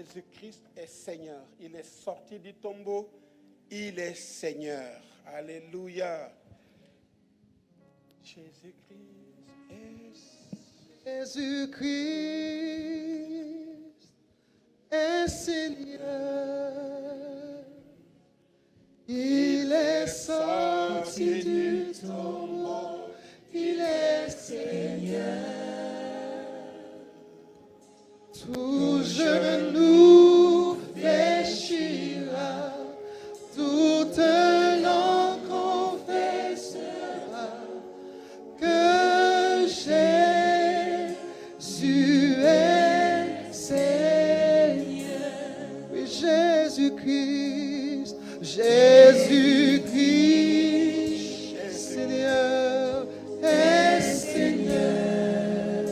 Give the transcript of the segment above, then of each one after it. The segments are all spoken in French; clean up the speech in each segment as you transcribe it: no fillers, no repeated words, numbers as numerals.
Jésus-Christ est Seigneur. Il est sorti du tombeau. Il est Seigneur. Alléluia. Jésus-Christ est Seigneur. Il est sorti du tombeau. Il est Seigneur. Tout genou fléchira, toute langue confessera que Jésus est Seigneur. Oui, Jésus-Christ, Jésus-Christ est Seigneur, est Seigneur.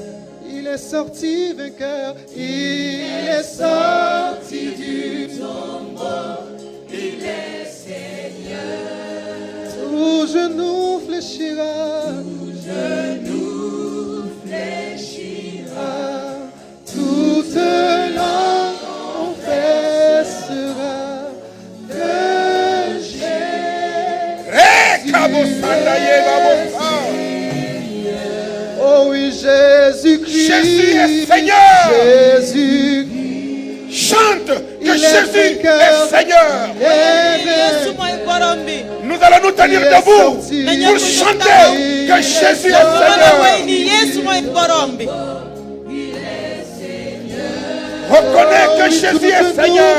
Il est sorti vainqueur, il est sorti du tombeau, il est Seigneur. Tout genou fléchira, tout genou fléchira, toute langue confessera que Jésus. Oh oui, Jésus-Christ. Jésus est Seigneur. Jésus. Chante que Jésus est Seigneur. Nous allons nous tenir debout pour chanter que Jésus est Seigneur. Reconnais que Jésus est Seigneur.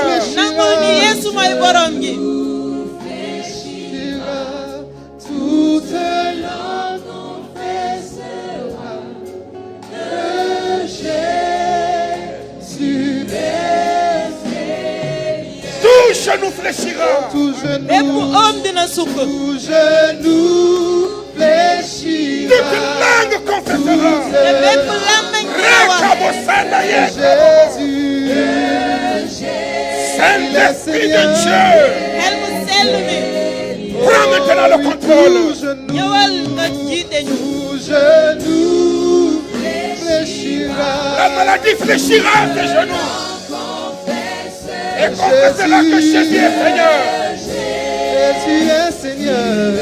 Toute langue confessera que Jésus est Seigneur. Tout genou fléchira. Tout genou fléchira. Toute langue confessera. Saint-Esprit de Dieu, prends maintenant le contrôle. Tout genou fléchira. La maladie fléchira à tes genoux et confessera que Jésus est Seigneur. Jésus est Seigneur.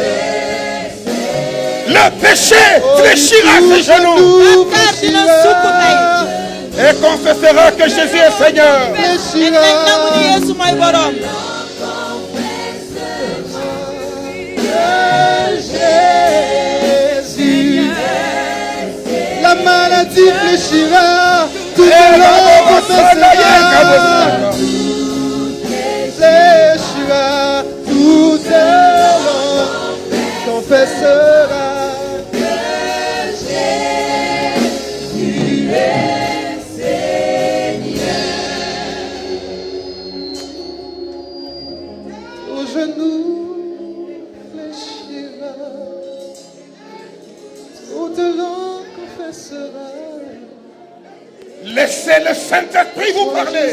Le péché fléchira à tes genoux et confessera que Jésus est Seigneur. Jésus, la maladie fléchira, tout langue fléchira, toute langue confessera que Jésus est Seigneur. Au genou fléchira, toute langue confessera. Laissez le Saint-Esprit vous parler.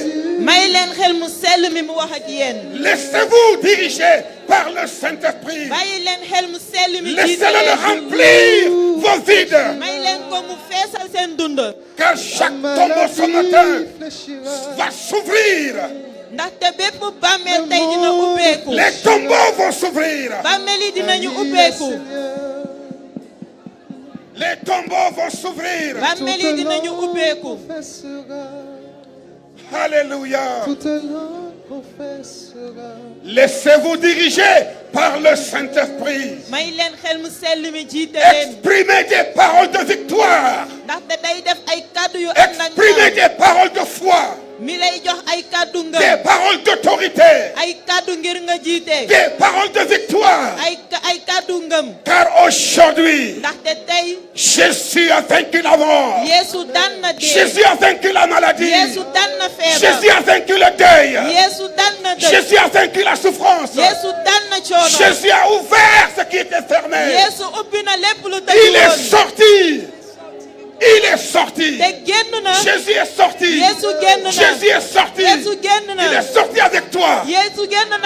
Laissez-vous diriger par le Saint-Esprit. Laissez-le remplir vos vides. Car chaque tombeau ce matin va s'ouvrir. Les tombeaux vont s'ouvrir. Les tombeaux vont s'ouvrir. Alléluia. Laissez-vous diriger par le Saint-Esprit. Exprimez des paroles de victoire. Exprimez des paroles de foi. Des paroles d'autorité. Des paroles de victoire. Car aujourd'hui, Jésus a vaincu la mort. Jésus a vaincu la maladie. Jésus a vaincu le deuil. Jésus a vaincu la souffrance. Jésus a ouvert ce qui était fermé. Il est sorti. Il est sorti. Jésus est sorti. Jésus est sorti. Il est sorti avec toi.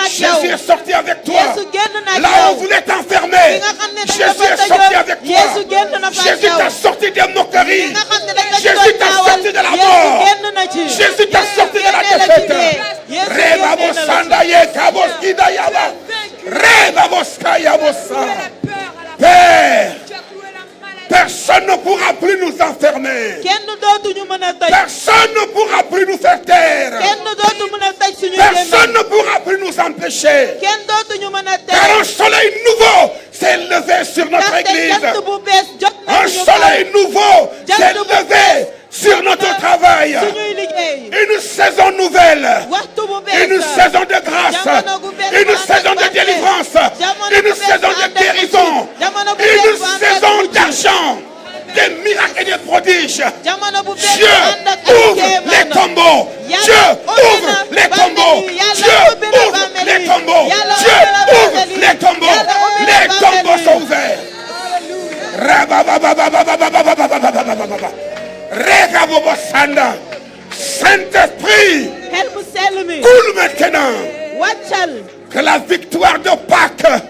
Jésus est sorti avec toi. Là où vous êtes enfermé, Jésus est sorti avec toi. Jésus t'a sorti des moqueries. Jésus t'a sorti de la mort. Jésus t'a sorti de la défaite. Père, personne ne pourra plus nous enfermer. Personne ne pourra plus nous faire taire. Personne ne pourra plus nous empêcher. Car un soleil nouveau s'est levé sur notre église. Un soleil nouveau s'est levé sur notre travail. Une saison nouvelle. Une saison de grâce. Une saison de délivrance. Une saison de guérison. Une saison d'argent. Des miracles et des prodiges. Dieu ouvre les tombeaux. Dieu ouvre les tombeaux. Dieu ouvre les tombeaux. Dieu ouvre les tombeaux. Les tombeaux sont ouverts. Saint-Esprit, coule maintenant. Que la victoire de Pâques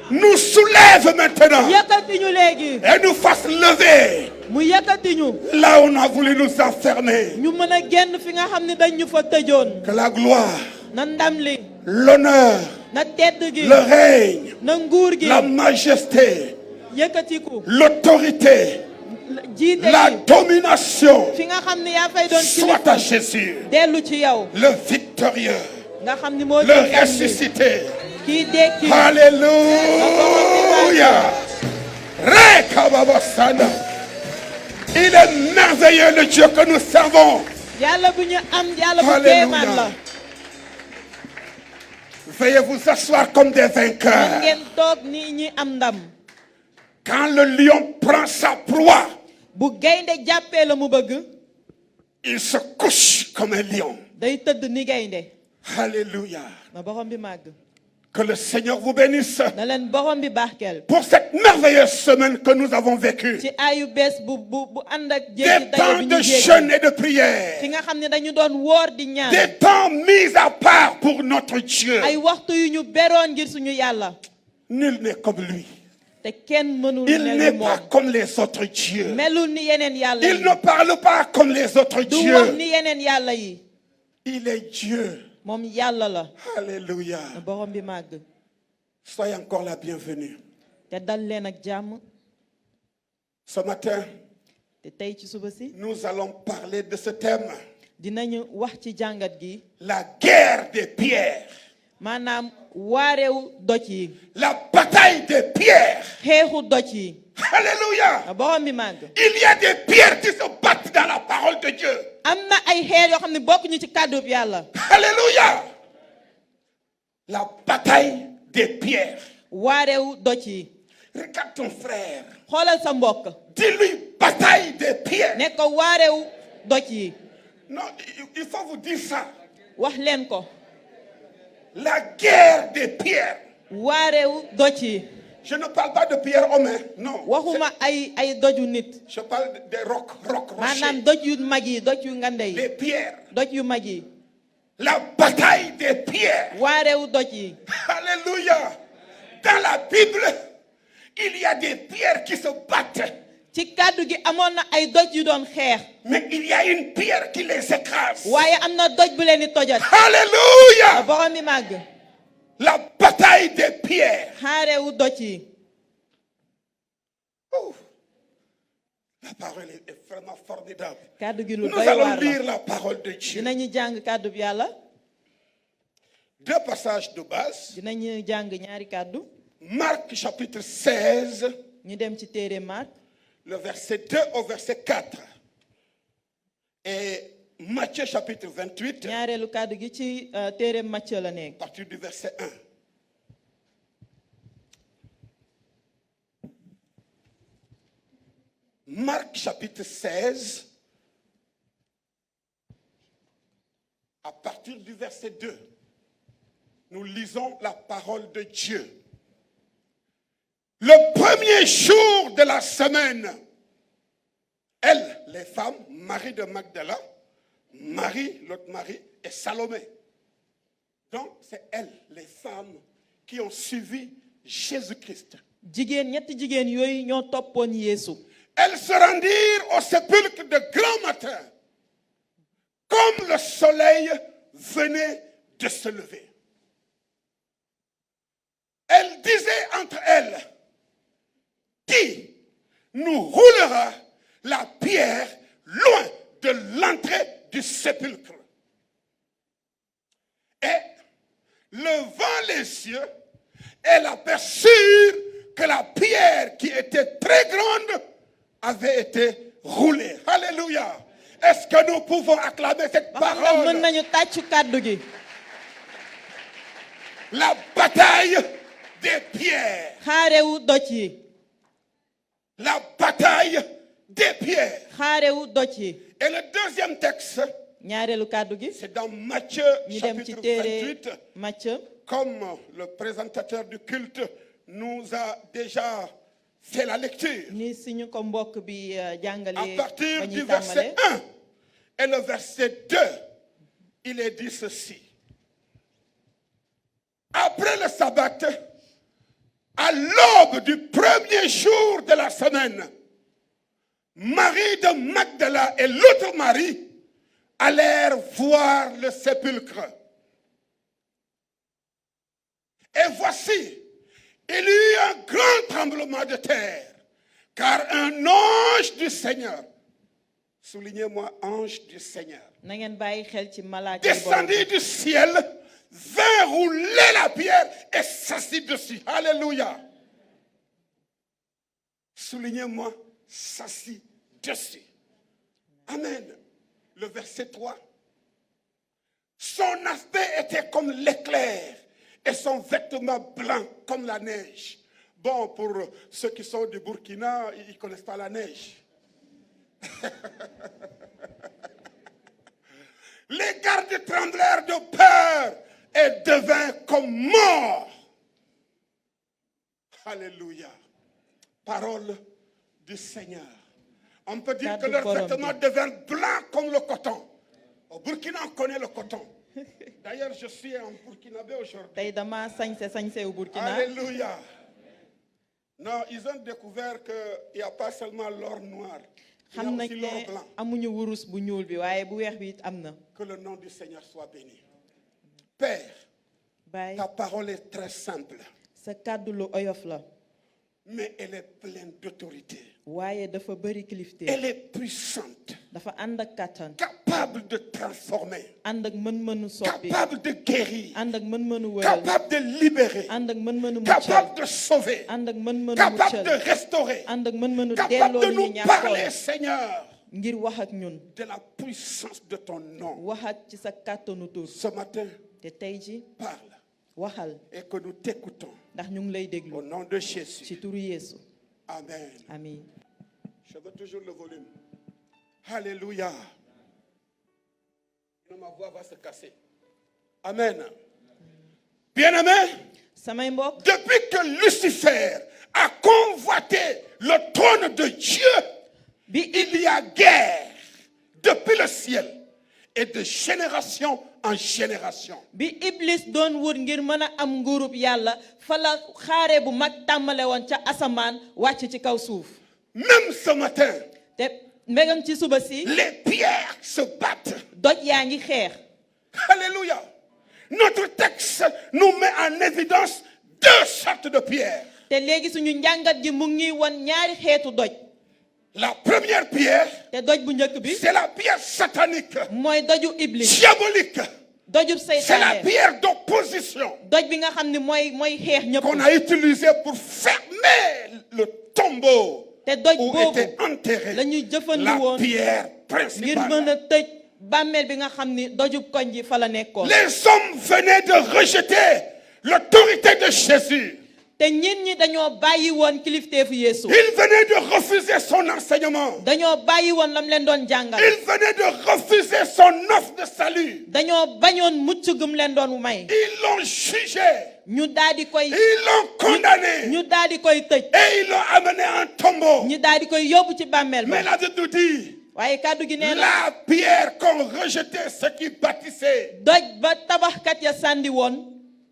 nous soulève maintenant et nous fasse lever là où on a voulu nous enfermer. Que la gloire, l'honneur, le règne, la majesté, l'autorité, la domination soit à Jésus, le victorieux, le ressuscité. Alléluia. Il est merveilleux le Dieu que nous servons. Alléluia. Veuillez vous asseoir comme des vainqueurs. Quand le lion prend sa proie, il se couche comme un lion. Alléluia. Que le Seigneur vous bénisse pour cette merveilleuse semaine que nous avons vécue. Des temps de jeûne et de prière. Des temps mis à part pour notre Dieu. Nul n'est comme lui. Il n'est pas comme les autres dieux. Il ne parle pas comme les autres dieux. Il est Dieu. Alléluia. Soyez encore la bienvenue. Ce matin, nous allons parler de ce thème. La guerre des pierres. La bataille des pierres. Alléluia. Il y a des pierres qui se battent dans la parole de Dieu. Alléluia. La bataille des pierres. Regarde ton frère. Dis-lui bataille des pierres. Non, il faut vous dire ça. La guerre des pierres. Je ne parle pas de pierres humaines, non. Je parle des rochers. Les pierres. La bataille des pierres. Alléluia. Dans la Bible, il y a des pierres qui se battent. Mais il y a une pierre qui les écrase. Alléluia. La bataille des pierres. Oh. La parole est vraiment formidable. Nous allons lire la parole de Dieu. Deux passages de base. Marc chapitre 16. Le verset 2 au verset 4. Et Matthieu chapitre 28. À partir du verset 1. Marc chapitre 16. À partir du verset 2. Nous lisons la parole de Dieu. Le premier jour de la semaine, elles, les femmes, Marie de Magdala, Marie, l'autre Marie, et Salomé. Donc, c'est elles, les femmes, qui ont suivi Jésus-Christ. Elles se rendirent au sépulcre de grand matin, comme le soleil venaient de se lever. Elle disait entre elles, qui nous roulera la pierre loin de l'entrée du sépulcre? Et levant les yeux, elle aperçut que la pierre qui était très grande avait été roulée. Alléluia. Est-ce que nous pouvons acclamer cette parole? La bataille des pierres. La bataille des pierres. Et le deuxième texte, c'est dans Matthieu chapitre 28. Comme le présentateur du culte nous a déjà fait la lecture. À partir du verset 1 et le verset 2, il est dit ceci. Après le sabbat, à l'aube du premier jour de la semaine, Marie de Magdala et l'autre Marie allèrent voir le sépulcre. Et voici, il y eut un grand tremblement de terre, car un ange du Seigneur, soulignez-moi ange du Seigneur, descendit du ciel, vint rouler la pierre et s'assit dessus. Alléluia. Soulignez-moi, s'assit dessus. Amen. Le verset 3. Son aspect était comme l'éclair et son vêtement blanc comme la neige. Bon, pour ceux qui sont du Burkina, ils ne connaissent pas la neige. Les gardes tremblèrent de peur et devinrent comme morts. Alléluia. Parole du Seigneur. On peut dire que leurs vêtements deviennent blancs comme le coton. Au Burkina, on connaît le coton. D'ailleurs, je suis en Burkinabé aujourd'hui. Alléluia. Non, ils ont découvert qu'il n'y a pas seulement l'or noir. Il y a aussi l'or blanc. Que le nom du Seigneur soit béni. Père, ta parole est très simple. Mais elle est pleine d'autorité. Elle est puissante. Capable de transformer. Capable de guérir. Capable de libérer. Capable de sauver. Capable de restaurer. Capable de nous parler, Seigneur, de la puissance de ton nom. Ce matin, parle. Et que nous t'écoutons. Au nom de Jésus. Amen. Amen. Je veux toujours le volume. Alléluia. Ma voix va se casser. Amen. Bien-aimé, depuis que Lucifer a convoité le trône de Dieu, il y a guerre depuis le ciel et de génération en génération. Bi Iblis doon wër ngir mëna am nguurub Yàlla fa la xaare bu mag tàmmale woon ca asamaan wàcc ci kaw suuf. Même ce matin, te mbégam ci suba si les pierres se battent. Doj yaa ngi xeex. Alléluia. Notre texte nous met en évidence deux sortes de pierres. Te léegi suñu njàngat gi mu ngi won ñaari xeetu doj. La première pierre, c'est la pierre satanique, diabolique. C'est la pierre d'opposition qu'on a utilisée pour fermer le tombeau où était enterrée la pierre principale. Les hommes venaient de rejeter l'autorité de Jésus. Ils venaient de refuser son enseignement. Ils venaient de refuser son offre de salut. Ils l'ont jugé. Ils l'ont condamné. Et ils l'ont amené en tombeau. Mais la Bible nous dit, la pierre qu'on rejetait, ce qui bâtissait,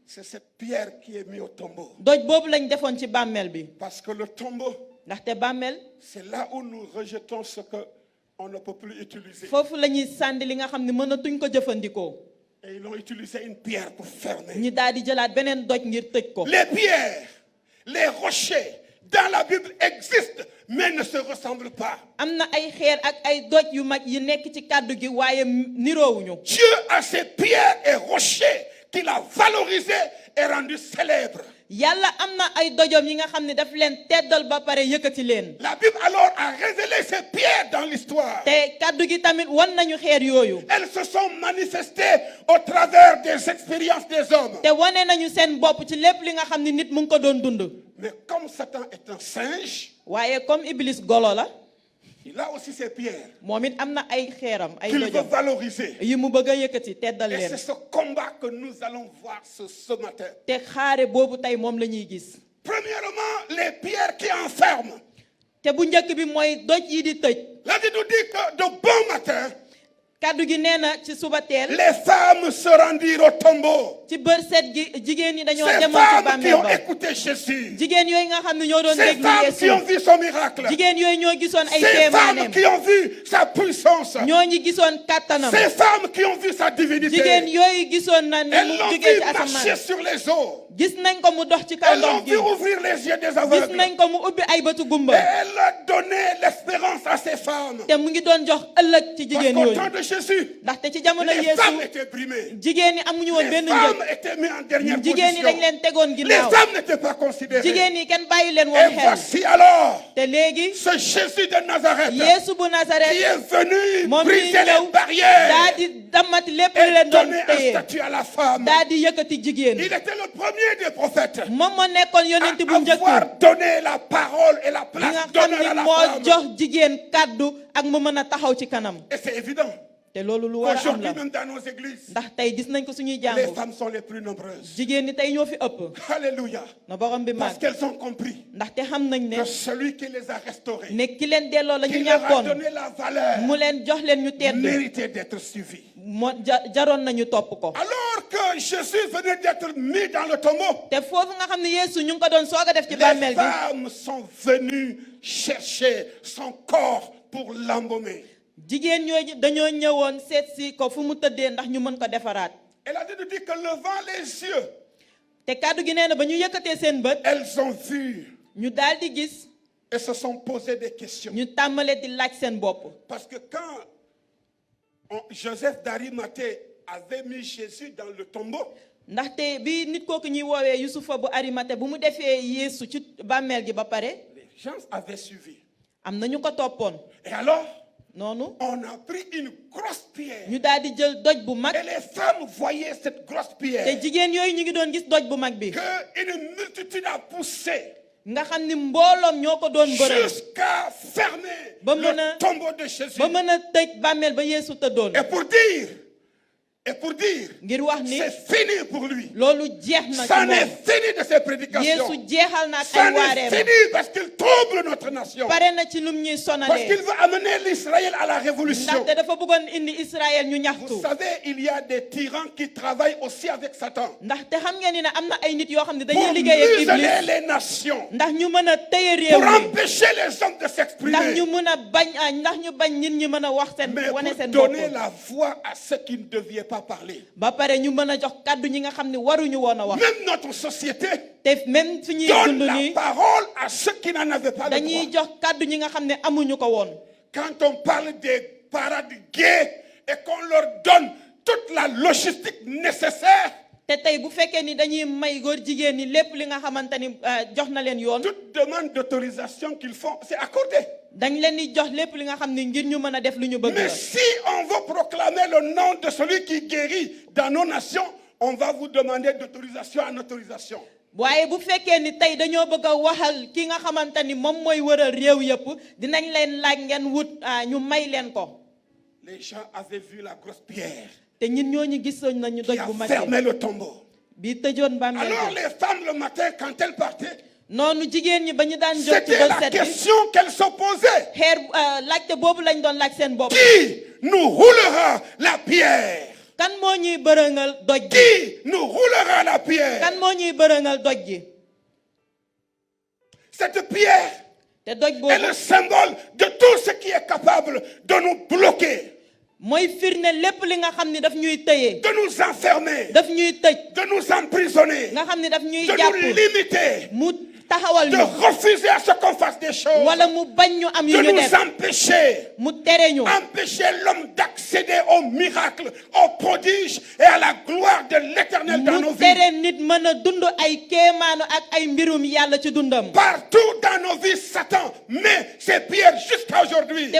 c'est cette pierre qui est mise au tombeau. Parce que le tombeau, c'est là où nous rejetons ce qu'on ne peut plus utiliser. Et ils ont utilisé une pierre pour fermer. ñu daal di jëlaat beneen doj ngir tëj ko. Les pierres, les rochers dans la Bible existent, mais ne se ressemblent pas. am na ay xeer ak ay doj yu mag yi nekk ci kàddu gi waaye niroowuñu. Dieu a ces pierres et rochers qu'il a valorisés et rendus célèbres. yàlla am na ay dojom yi nga xam ne daf leen teddal ba pare yëkkati leen. La Bible alors a révélé ces pierres dans l'histoire. te kàddu gi tamit wan nañu xeer yooyu. Elles se sont manifestées au travers des expériences des hommes. te wane nañu seen bopp ci lépp li nga xam ne nit mu ngi ko doon dund. Mais comme Satan est un singe, waaye comme Iblis golo la. il a aussi ses pierres moom it am na ay xeeram ay qu'il veut dojom valoriser. yi mu bëgg a yëkkati teddal Et leen. c'est ce combat que nous allons voir ce matin. te xaare boobu tey moom la ñuy gis. Premièrement, les pierres qui enferment. te bu njëkk bi mooy doj yi di tëj. La Bible nous dit que de bon matin, kàddu gi nee na ci suba teel. les femmes se rendirent au tombeau. ci bër set gi jigéen ñi dañoo Ces demoon ci femmes qui bàmmeel ont ba. écouté Jésus. jigéen yooyu nga xam ne ñoo doon Ces déglu femmes qui ont Yeesu. vu son miracle. jigéen yooyu ñoo gisoon ay Ces femmes kéemaaneem. qui ont vu sa puissance. ñooñu gisoon kàttanam. Ces femmes qui ont vu sa divinité. jigéen yooyu gisoon na ni Elles mu l'ont jugee vu ci marcher asamaan. sur les eaux. gis nañ ko mu dox ci kaw Elles l'ont ndox gi. vu ouvrir les yeux des gis aveugles. nañ ko mu ubbi ay bëtu Et gumba. elle a donné l'espérance à ces femmes. te mu ngi doon jox ëllëg ci Parce jigéen qu'au yooyu. temps de Jésus, ndaxte ci jamono les femmes Yeesu étaient brimées. jigéen ñi amuñu woon Les benn femmes njëg. étaient mises en dernière jigéen ñi dañ position. leen tegoon Les ginnaaw. femmes n'étaient pas considérées. jigéen ñi kenn bàyyi leen Et woon xel. voici alors te léegi ce Jésus de Nazareth Yeesu bu qui Nazaret est venu moom briser mii ñëw les barrières daa di dammati lépp lu et leen doon donner un téye. statut à la femme. daa di yëkkati jigéen. Il était le premier des prophètes moom moo nekkoon yonent bu à njëkk avoir donné la parole et la bi nga place xam d'honneur à ni la moo femme. jox jigéen kàddu ak mu mën a taxaw ci kanam. Et c'est évident te loolu lu war a am qu'aujourd'hui, la même dans nos églises, ndax tey gis nañ ko suñuy les jàngu. femmes sont les plus nombreuses. jigéen ñi tey ñoo fi ëpp. Alléluia. na borom bi Parce màgg. qu'elles ont compris ndaxte xam nañ ne que celui qui les a restaurées, ne ki leen delloo la ñu qui leur a ñàkkoon donné la valeur, mu leen jox leen ñu tedd méritait d'être suivi. moo jaroon nañu topp ko. Alors que Jésus venait d'être mis dans le tombeau, te foofu nga xam ne Yeesu ñu ngi ko doon soog a def ci les bàmmeel bi. femmes sont venues chercher son corps pour l'embaumer. jigéen ñooñu dañoo ñëwoon seet si ko fu mu tëddee ndax ñu mën ko defaraat. Elle a dit que levant les yeux, te kàddu gi nee na ba ñu yëkkatee seen bët. elles ont vu ñu daal di gis. et se sont posées des questions. ñu tàmbale di laaj seen bopp. Parce que quand Joseph d'Arimathée avait mis Jésus dans le tombeau, ndaxte bi nit kooku ñuy woowee Yusufa bu Arimate bu mu defee Yeesu ci bàmmeel gi ba pare. les gens avaient suivi. am na ñu ko toppoon. Et alors, noonu. on a pris une grosse pierre. ñu daal di jël doj bu mag. Et les femmes voyaient cette grosse pierre. te jigéen yooyu ñu ngi doon gis doj bu mag bi. Que une multitude a poussé nga xam ni mbooloom ñoo ko doon bërël. jusqu'à fermer ba mën le a tombeau de Jésus. ba mën a tëj bàmmeel ba Yeesu tëddoon. Et pour dire, ngir wax ni c'est fini pour lui. loolu jeex na ci Ça n'est moom. fini de ses prédications. Yeesu jeexal na ak Ça ay n'est waareem. fini parce qu'il trouble notre nation. pare na ci lum ñuy Parce sonalee. qu'il veut amener l'Israël à la révolution. ndaxte dafa bëggoon indi Israël ñu ñaxtu. Vous savez, il y a des tyrans qui travaillent aussi avec Satan ndaxte xam ngeen ni ne am na ay nit yoo xam ne pour dañuy liggéey ak museler Iblis. les nations, ndax ñu mën a téye réew pour mi. empêcher les hommes de ndax s'exprimer, ñu mën a bañ ndax ñu bañ nit ñi mën a wax seen mais wane pour seen bopp. donner la voix à ceux qui ne devaient pas parler. ba pare ñu mën a jox kàddu ñi nga xam ne waruñu woon a wax. Même notre société te même fi ñuy donne dund la nii parole à ceux qui n'en avaient pas le dañuy droit. jox kàddu ñi nga xam ne amuñu ko woon. Quand on parle des parades gays et qu'on leur donne toute la logistique nécessaire, te tey bu fekkee ni dañuy may góor jigéen ñi lépp li nga xamante ni jox na leen yoon. toute demande d'autorisation qu'ils font, c'est accordé. dañ leen di jox lépp li nga xam ne ngir ñu mën a def lu ñu bëgg Mais la. si on veut proclamer le nom de celui qui guérit dans nos nations, on va vous demander d'autorisation en autorisation. waaye bu fekkee ni tey dañoo bëgg a waxal ki nga xamante ni moom mooy wëral réew yëpp dinañ leen laaj ngeen wut ñu may leen ko. Les gens avaient vu la grosse pierre te ñun ñooñu gisoon nañu doj qui a bu mag fermé le tombeau. bi tëjoon bàmmeel Alors bi. les femmes le matin, quand elles partaient, noonu jigéen ñi ba ñu daan jóg ci c'était bët la set bi question qu'elles se posaient. xeer laajte boobu lañ doon laaj seen bopp. Qui nous roulera la pierre? kan moo ñuy bërëngal doj gi. Qui nous roulera la pierre? kan moo ñuy bërëngal doj gi. Cette pierre te doj est boobu le symbole de tout ce qui est capable de nous bloquer. de nous enfermer, de nous emprisonner, de nous limiter, de refuser à ce qu'on fasse des choses, de nous empêcher l'homme d'accéder au miracle, au prodige et à la gloire de l'Éternel dans nos vies. Partout dans nos vies, Satan met ses pierres jusqu'à aujourd'hui.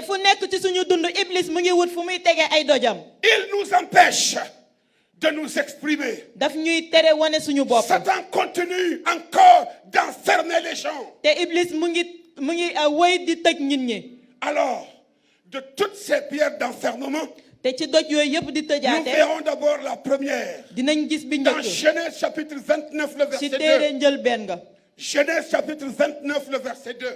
Il nous empêche de nous exprimer. Satan continue encore d'enfermer les gens. Alors, de toutes ces pierres d'enfermement, nous verrons d'abord la première. Dans Genèse chapitre 29, le verset 2. Genèse chapitre 29, le verset 2.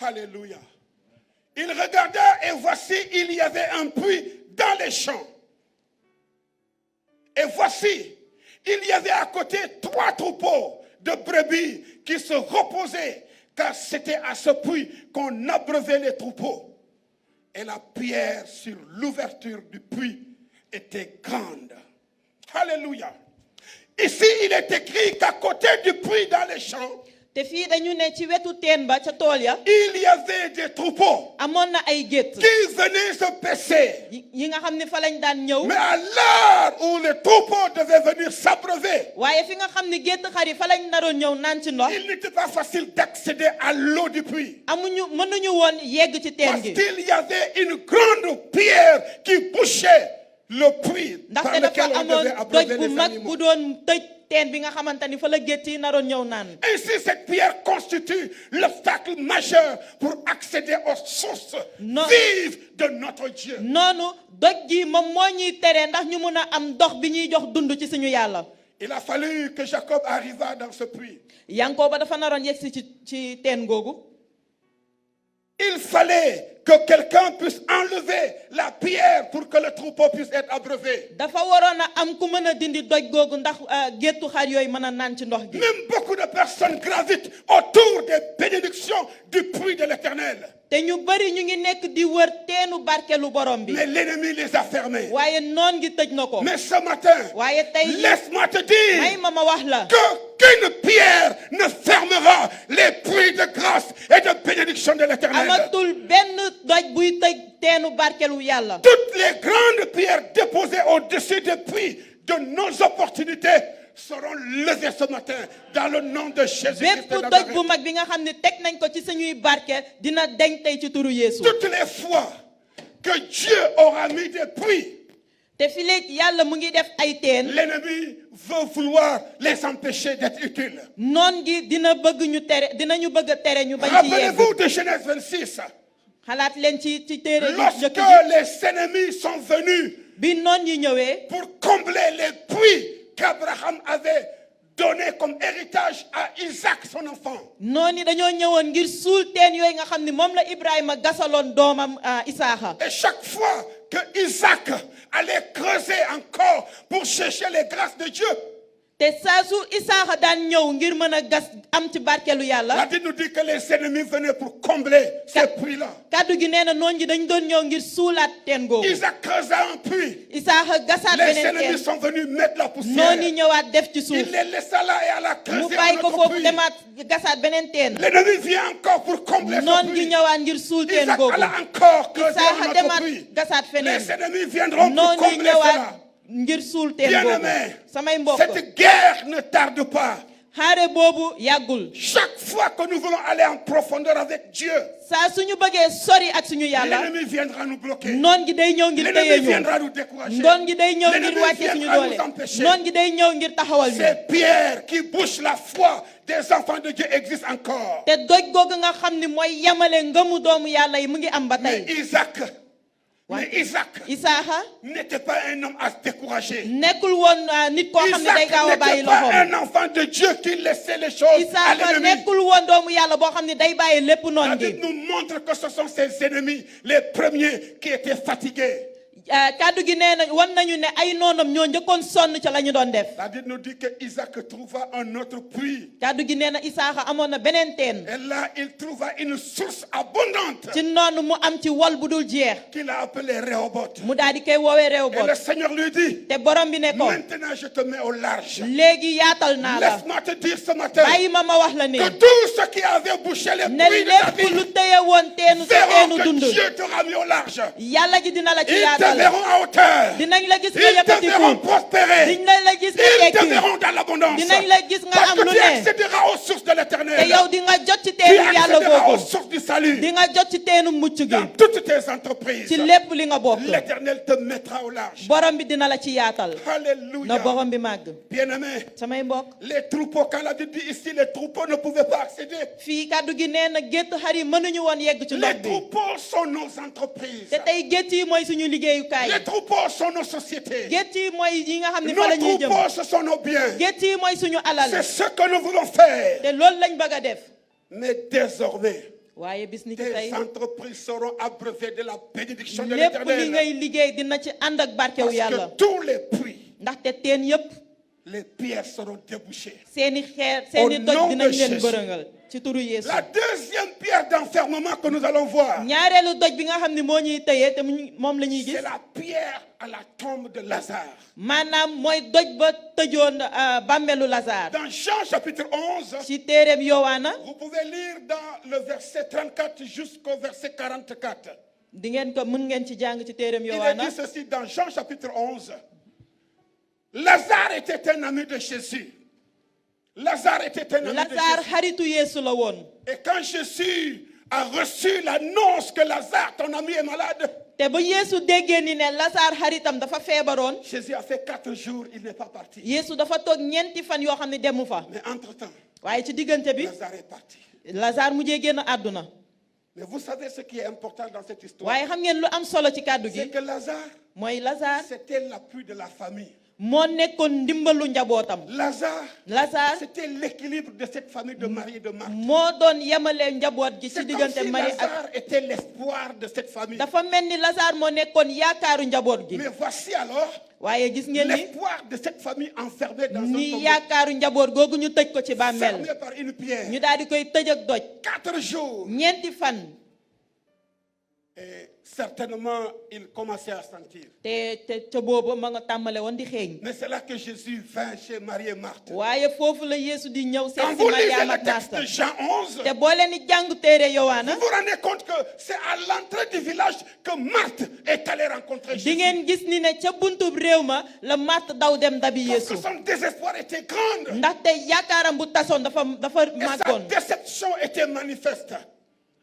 Alléluia. Il regarda et voici, il y avait un puits dans les champs. Et voici, il y avait à côté 3 troupeaux de brebis qui se reposaient, car c'était à ce puits qu'on abreuvait les troupeaux. Et la pierre sur l'ouverture du puits était grande. Alléluia. Ici, il est écrit qu'à côté du puits dans les champs, il y avait des troupeaux qui venaient se paisser. Mais à l'heure où les troupeaux devaient venir s'abreuver, il n'était pas facile d'accéder à l'eau du puits. Parce qu'il y avait une grande pierre qui bouchait le puits par lequel on devait abreuver les animaux. Ainsi, cette pierre constitue l'obstacle majeur pour accéder aux sources vives de notre Dieu. Il a fallu que Jacob arriva dans ce puits. Il fallait que quelqu'un puisse enlever la pierre pour que le troupeau puisse être abreuvé. Même beaucoup de personnes gravitent autour des bénédictions du puits de l'Éternel. Mais l'ennemi les a fermés. Mais ce matin, laisse-moi te dire qu'aucune pierre ne fermera les puits de grâce et de bénédiction de l'Éternel. Toutes les grandes pierres déposées au-dessus des puits de nos opportunités seront levées ce matin dans le nom de Jésus-Christ de Nazareth. Toutes les fois que Dieu aura mis des puits, l'ennemi veut vouloir les empêcher d'être utiles. Rappelez-vous de Genèse 26. Lorsque les ennemis sont venus pour combler les puits qu'Abraham avait donné comme héritage à Isaac, son enfant. Et chaque fois que Isaac allait creuser encore pour chercher les grâces de Dieu, la Bible nous dit que les ennemis venaient pour combler ces puits-là. Isaac creusa un puits. Les ennemis sont venus mettre la poussière. Il les laissa là et alla creuser un autre puits. L'ennemi vient encore pour combler ce puits. Isaac alla encore creuser un autre puits. Les ennemis viendront pour combler cela. Bien-aimé, cette guerre ne tarde pas. Chaque fois que nous voulons aller en profondeur avec Dieu, l'ennemi viendra nous bloquer. L'ennemi viendra nous décourager. L'ennemi viendra nous empêcher. Ces pierres qui bouchent la foi des enfants de Dieu existent encore. Mais Isaac n'était pas un homme à se décourager. Isaac n'était pas un enfant de Dieu qui laissait les choses à l'ennemi. La Bible nous montre que ce sont ses ennemis, les premiers, qui étaient fatigués. kaddu gi neena wan nañu ne ay noonam ñoo njëkkoon sonn ci lañu doon def. La Bible nous dit que Isaac trouva un autre puits. kaddu gi neena Isaaxa amoon na beneen teen. Et là il trouva une source abondante. ci noonu mu am ci wol bu dul jeex. Qu'il a appelé Rehoboth. mu daal di koy woowee Rehoboth. Et le Seigneur lui dit. te borom bi ne ko. Maintenant je te mets au large. léegi yaatal naa la. Laisse-moi te dire ce matin. bàyyi ma wax la ne. Que tout ce qui avait bouché les puits de ta vie. lu téye woon teenu sa teenu dund. verront que Dieu t'aura mis au large. yàlla ji dina la ci Ils yaatal. te verront à hauteur. dinañ la gis nga Ils te yëkkatiku. verront prospérer. dinañ la gis nga Ils te tekki. verront dans l'abondance. dinañ la gis nga Parce am que lu tu ne. accéderas aux sources de te l'éternel. yow di nga jot ci Tu teenu yàlla accéderas aux googu. sources du salut. di nga jot ci teenu mucc gi. Dans toutes tes entreprises. ci lépp li nga bokk. L'éternel te mettra au large. borom bi dina la ci yaatal. Alléluia. na borom bi màgg. Bien-aimés, samay mbokk. les troupeaux, quand la Bible dit ici, les troupeaux ne pouvaient pas accéder. fii kaddu gi nee na gétt xar yi mënuñu woon yegg ci ndox Les bi. troupeaux sont nos entreprises. te tey gétt yi mooy suñu liggéeyukaay. Les troupeaux sont nos sociétés. gétt yi mooy yi nga xam ne fa la Nos ñuy jëm. troupeaux, ce sont nos biens. gétt yi mooy suñu alal. C'est ce que nous voulons faire. te loolu lañ bëgg a def. Mais désormais, waaye bis ni ki tes tey entreprises seront abreuvées de la bénédiction de lépp li l'éternel. ngay liggéey dina ci ànd ak barkewu Parce yàlla. que tous les puits, ndaxte teen yépp les pierres seront débouchées. seeni xeer seeni nom doj de dinañ leen Jésus. bërëngal ci turu Yeesu. La deuxième pierre d'enfermement que nous allons voir, ñaareelu doj bi nga xam ne moo ñuy tëyee te moom la ñuy gis. c'est la pierre à la tombe de Lazare. maanaam mooy doj ba tëjoon bàmmeelu Lazare. Dans Jean chapitre 11, ci téereem Yowaana. vous pouvez lire dans le verset 34 jusqu'au verset 44. di ngeen ko mën ngeen ci jàng ci téereem Il est Yowaana. dit ceci dans Jean chapitre 11. Lazare était un ami de Jésus. Lazare était un ami de Lazare Jésus. xaritu Yeesu la woon. Et quand Jésus a reçu l'annonce que Lazare, ton ami, est malade, te ba Yeesu déggee ni ne Lazare xaritam dafa feebaroon. Jésus a fait 4 jours, il n'est pas parti. Yeesu dafa toog ñeenti fan yoo xam ne demu fa. Mais entre-temps, waaye ci diggante bi Lazare est parti. Lazare mujjee génn àdduna. Mais vous savez ce qui est important dans cette histoire? waaye xam ngeen lu am solo ci kàddu C'est gi. que Lazare, mooy Lazare c'était l'appui de la famille. moo nekkoon ndimbalu njabootam. Lazare c'était l'équilibre de cette famille de Marie et de Marthe. moo doon yemale njaboot gi ci C'est comme diggante si Marie ak. Lazare était l'espoir de cette famille. dafa mel ni Lazare moo nekkoon yaakaaru njaboot gi. Mais voici alors waaye gis ngeen ni l'espoir de cette famille enfermée dans un ni tombeau, yaakaaru njaboot googu ñu tëj ko ci bàmmeel. fermé par une pierre. ñu daal di koy tëj ak doj. 4 jours. ñeenti fan. Et certainement, il commençait à sentir. te ca boobu ma nga tàmmale woon di xeeñ. Mais c'est là que Jésus vint chez Marie et Marthe. waaye foofu la Yeesu di ñëw seet Quand si vous lisez Mariama le ak texte Marta. de Jean 11, te boo leen di jàng téere Yowaana. vous vous rendez compte que c'est à l'entrée du village que Marthe est allée rencontrer di Jésus. ngeen gis ni ne ca buntub réew ma la Marta daw dem dabi Parce Yeesu. que son désespoir était grand. ndaxte yaakaaram bu tasoon dafa Et sa màggoon. déception était manifeste.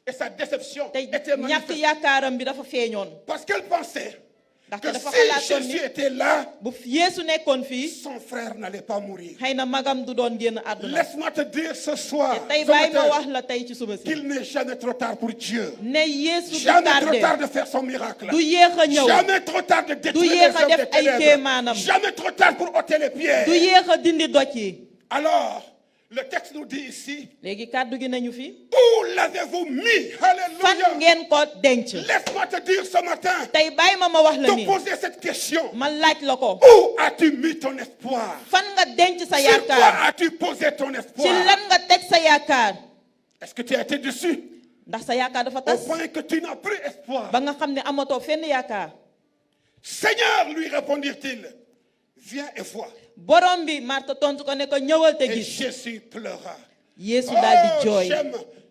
Et sa déception te était ñàkk manifeste. yaakaaram bi dafa feeñoon. Parce qu'elle pensait que ndaxte dafa si xalaatoon ni Jésus était là, bu Yeesu nekkoon fii son frère n'allait pas mourir. xëy na magam du doon génn àdduna. Laisse-moi te dire ce soir tey ce bàyyi ma matin, wax la tey ci suba si. qu'il n'est jamais trop tard pour Dieu. ne Yeesu du Jamais trop tardé. tard de faire son miracle. du yéex a ñëw. Jamais trop tard de détruire Du les yéex a œuvres def des ay ténèbres. kéemaanam. Jamais trop tard pour ôter les pierres. du yéex a dindi doj yi. Alors, le texte nous dit ici, léegi kàddu gi nañu fi. où l'avez-vous mis? fan Alléluia. ngeen ko denc. Laisse-moi te dire ce matin, tey bàyyi ma wax la te ni. poser cette question. ma laaj la ko. Où as-tu mis ton espoir? fan nga denc sa Sur quoi yaakaar. as-tu posé ton ci espoir? lan nga teg sa yaakaar. Est-ce que tu as été déçu? ndax sa yaakaar dafa Au tas. point que tu n'as plus espoir. ba nga xam ne amatoo fenn yaakaar. Seigneur, lui répondirent-ils, viens et vois. borom bi Marta tontu ko ne ko ñëwal te Et gis. Jésus pleura. Yeesu daal di Oh, jooy.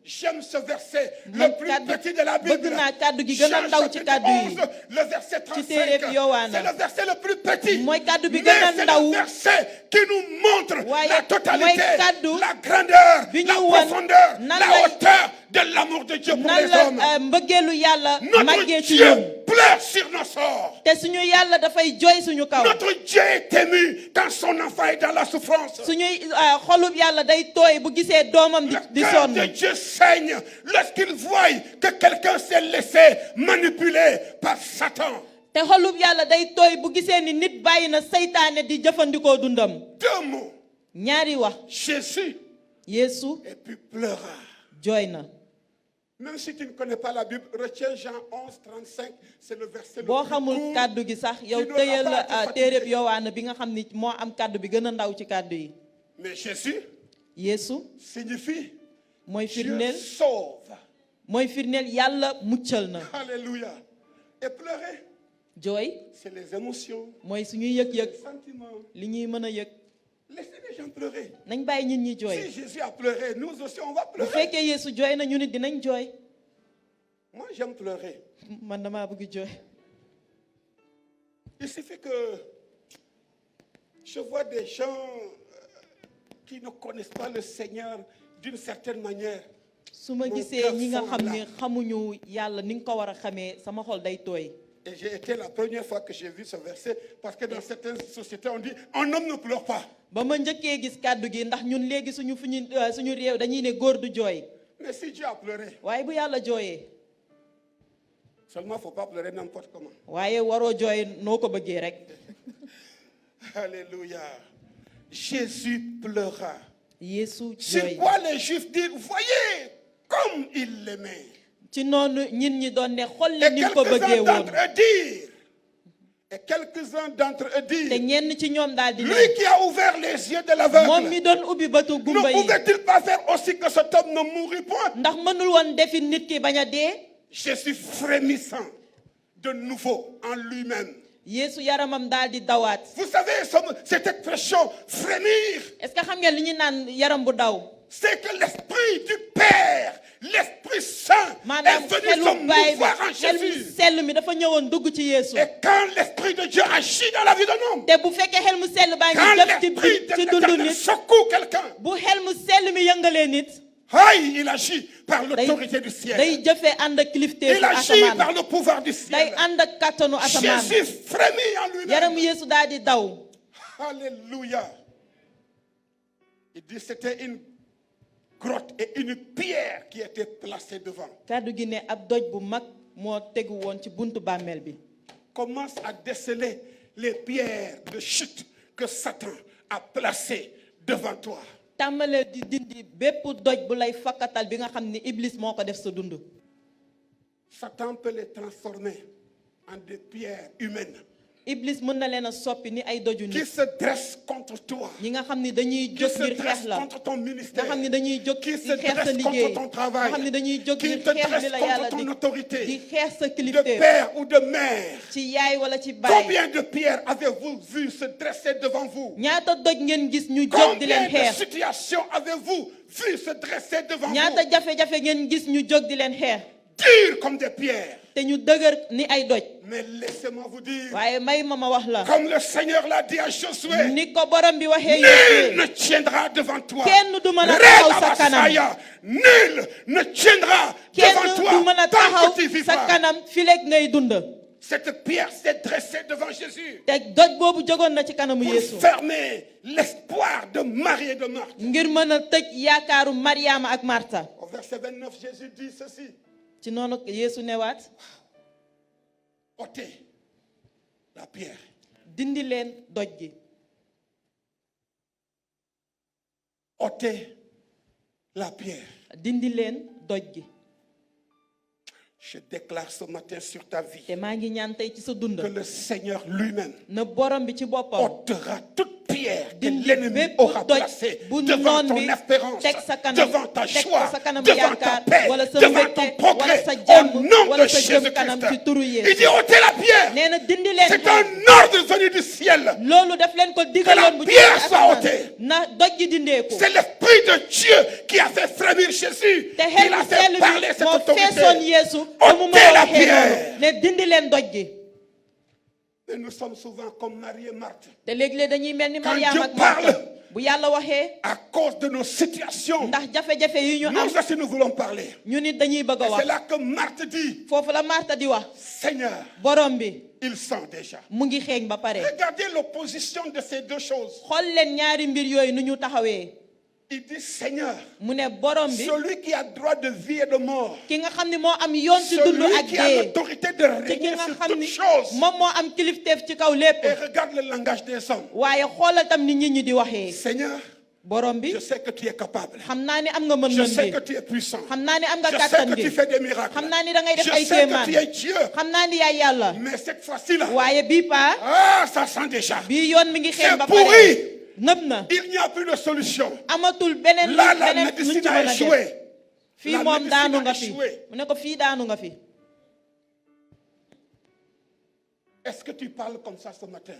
j'aime ce verset, Man le plus kaddu- petit de la Bible. bëgg naa kaddu gi gën a Jean ndaw ci chapitre kaddu yi. 11, le verset téere 35. bi Yowaana. C'est le verset le plus petit. mooy kaddu bi Mais gën a c'est ndaw. le verset qui nous montre waaye la totalité, mooy kaddu la grandeur, bi la ñu wan profondeur, nan la lay- hauteur de l'amour de Dieu pour nan les la hommes. mbëggeelu yàlla Notre màggee ci Dieu ñun. pleure sur nos sorts. te suñu yàlla dafay jooy suñu kaw. Notre Dieu est ému quand son enfant est dans la souffrance. suñuy xolub yàlla day tooy bu gisee doomam Le di cœur sonn. de Dieu saigne lorsqu'il voit que quelqu'un s'est laissé manipuler par Satan. te xolub yàlla day tooy bu gisee ni nit bàyyi na seytaane di jëfandikoo dundam. 2 mots. ñaari wax. Jésus Yeesu et puis pleura. jooy na. Même si tu ne connais pas la Bible, retiens Jean 11, 35, c'est le verset le boo plus xamul court. kàddu gi sax yow Tu n'auras tëyal pas à te fatiguer. téereb Yowaana bi nga xam ni moo am kàddu bi gën a ndaw ci kàddu yi. Mais Jésus Yeesu signifie mooy Dieu firndeel sauve. mooy firndeel yàlla muccal na. Alléluia. Et pleurer, jooy c'est les émotions, mooy suñuy yëg-yëg les sentiments. li ñuy mën a yëg. Laissez les gens pleurer. nañ bàyyi nit ñi jooy. Si Jésus a pleuré, nous aussi on va bu pleurer. fekkee Yeesu jooy na ñu nit dinañ jooy. Moi j'aime pleurer. man damaa bëgg jooy. Il suffit que je vois des gens qui ne connaissent pas le Seigneur d'une certaine manière. su ma gisee ñi nga xam ne xamuñu yàlla ni nga ko war a xamee sama xol day tooy. Et j'ai été la première fois que j'ai vu ce verset parce que dans certaines sociétés on dit un homme ne pleure pas. ba ma njëkkee gis kàddu gi ndax ñun léegi suñu réew dañuy ne góor du jooy. Mais si Dieu a pleuré, waaye bu yàlla jooyee. seulement faut pas pleurer n'importe comment. waaye waroo jooy noo ko bëggee rek. Alléluia. Jésus pleura. Yeesu C'est jooy. quoi les Juifs disent? Voyez comme il l'aimait. ci noonu ñin ñi doon ne xool Et leen ni ko bëggee quelques-uns woon. d'entre eux dirent. Et quelques-uns d'entre eux te disent. ñenn ci ñoom daal di ne. Lui qui a ouvert les yeux de moom mi l'aveugle. doon ubbi bëtu gumba Ne yi. pouvait-il pas faire aussi que cet homme ne mourût point? ndax mënul woon defi nit ki bañ a dee. Jésus frémissant de nouveau en lui-même. Yeesu yaramam daal di dawaat. Vous savez, cette expression frémir, est-ce que xam ngeen li ñu naan yaram bu daw. c'est que l'Esprit du Père, l'Esprit Saint maanaam est venu xelu se baay mouvoir en bi xel mi Jésus. sell mi dafa ñëwoon dugg ci Yeesu. Et quand l'Esprit de Dieu agit dans la vie d'un homme, te bu fekkee xel mu sell baa quand ngi def l'Esprit de ci dundu l'Éternel nit. secoue quelqu'un, bu xel mu sell mi yëngalee nit. aïe, il agit par l'autorité du ciel. day jëfee ànd ak kilifteefu Il agit asamaan. par le pouvoir du day ciel. ànd ak kattanu asamaan. Jésus frémit en lui-même. yaramu Yeesu daal di daw. Alléluia. Il dit c'était une grotte et une pierre qui était placée devant. kàddu gi ne ab doj bu mag moo tegu woon ci buntu bàmmeel bi. Commence à déceler les pierres de chute que Satan a placées devant toi. tàmbalee di dindi bépp doj bu lay fakkatal bi nga xam ne Iblis moo ko def sa dund. Satan peut les transformer en des pierres humaines Iblis mën na leen a soppi ni ay doju qui nit. se dressent contre toi, ñi nga xam ne dañuy qui jóg se ngir xeex dressent la. contre ton nga ministère, xam ne dañuy jóg qui di se xeex sa dressent liggéey. contre ton travail, nga xam ne dañuy jóg qui ngir te xeex li dressent la contre yàlla ton di autorité, xeex sa de kilifteef. père ou de mère. ci yaay wala ci baay. Combien de pierres avez-vous vu se dresser devant vous? ñaata doj ngeen gis ñu jóg di Combien leen de xeex. situations avez-vous vu se dresser devant ñaata vous? jafe-jafe ngeen gis ñu jóg di leen xeex. Dures comme des pierres. te ñu dëgër ni ay doj. Mais laissez-moi vous dire, waaye may ma wax la. comme le Seigneur l'a dit à Josué, ni ko borom bi waxee nul ne Yosué. tiendra devant toi. kenn du mën a taxaw sa kanam. Reda nul ne tiendra kenn devant du toi mën a tant taxaw que tu sa vivras. kanam fileeg ngay dund. Cette pierre s'est dressée devant Jésus te doj boobu jógoon na ci kanamu pour Yeesu. fermer l'espoir de Marie et de Marthe. ngir mën a tëj yaakaaru Mariama ak Martha. Au verset 29, Jésus dit ceci: ci noonu Yeesu newaat. ôtez la pierre. dindi leen doj gi. Ôtez la pierre. dindi leen doj gi. Je déclare ce matin sur ta vie te maa ngi ñaan tey ci sa dund. que le Seigneur lui-même na borom bi ci boppam. ôtera toute pierre que dindi l'ennemi bépp aura doj placée bu devant noon ton bi espérance, teg sa kanam devant ta teg joie, sa kanam devant ta yaakaar paix, wala sa devant mbégte ton wala progrès, sa au jàmm nom wala de sa jëm kanam ci turu Jésus-Christ. Yeesu. Il dit ôtez la pierre. nee na dindi leen C'est un ordre venu du ciel. loolu daf leen ko digaloon bu pierre jógee soit asamaan. ôtée. na doj gi dindeeku. C'est l'Esprit de Dieu qui a fait frémir Jésus. te Il xel a mu fait sell parler bi cette moo feesoon autorité. Yeesu te mu ôtez mën a la waxee pierre. noonu ne dindi leen doj gi. Mais nous sommes souvent comme Marie et Marthe. te léeg-léeg dañuy mel ni Quand Mariama Dieu ak Martha. parle, bu yàlla waxee. à cause de nos situations, ndax jafe-jafe yi ñu am nous aussi nous voulons parler. ñu nit dañuy bëgg a Et c'est wax. là que Marthe dit, foofu la Martha di wax. Seigneur, borom bi il sent déjà. mu ngi xeeñ ba pare. Regardez l'opposition de ces deux choses. xool leen ñaari mbir yooyu nu ñu taxawee. Il dit, Seigneur, mu ne borom bi celui qui a droit de vie et de mort, ki nga xam ni moo am yoon ci dund celui ak qui a dee. l'autorité de te ki régner nga sur xam toutes ni choses. moom moo am kilifteef ci kaw lépp. Et regarde le langage des hommes. waaye xoolal tam ni nit ñi di waxee. Seigneur, Je sais que tu es capable. Je sais que tu es puissant. Je sais que tu fais des miracles. Je sais que tu es Dieu. Mais cette fois-ci-là, ça sent déjà. C'est pourri. Il n'y a plus de solution. Là, la médecine a échoué. La médecine a échoué. Est-ce que tu parles comme ça ce matin?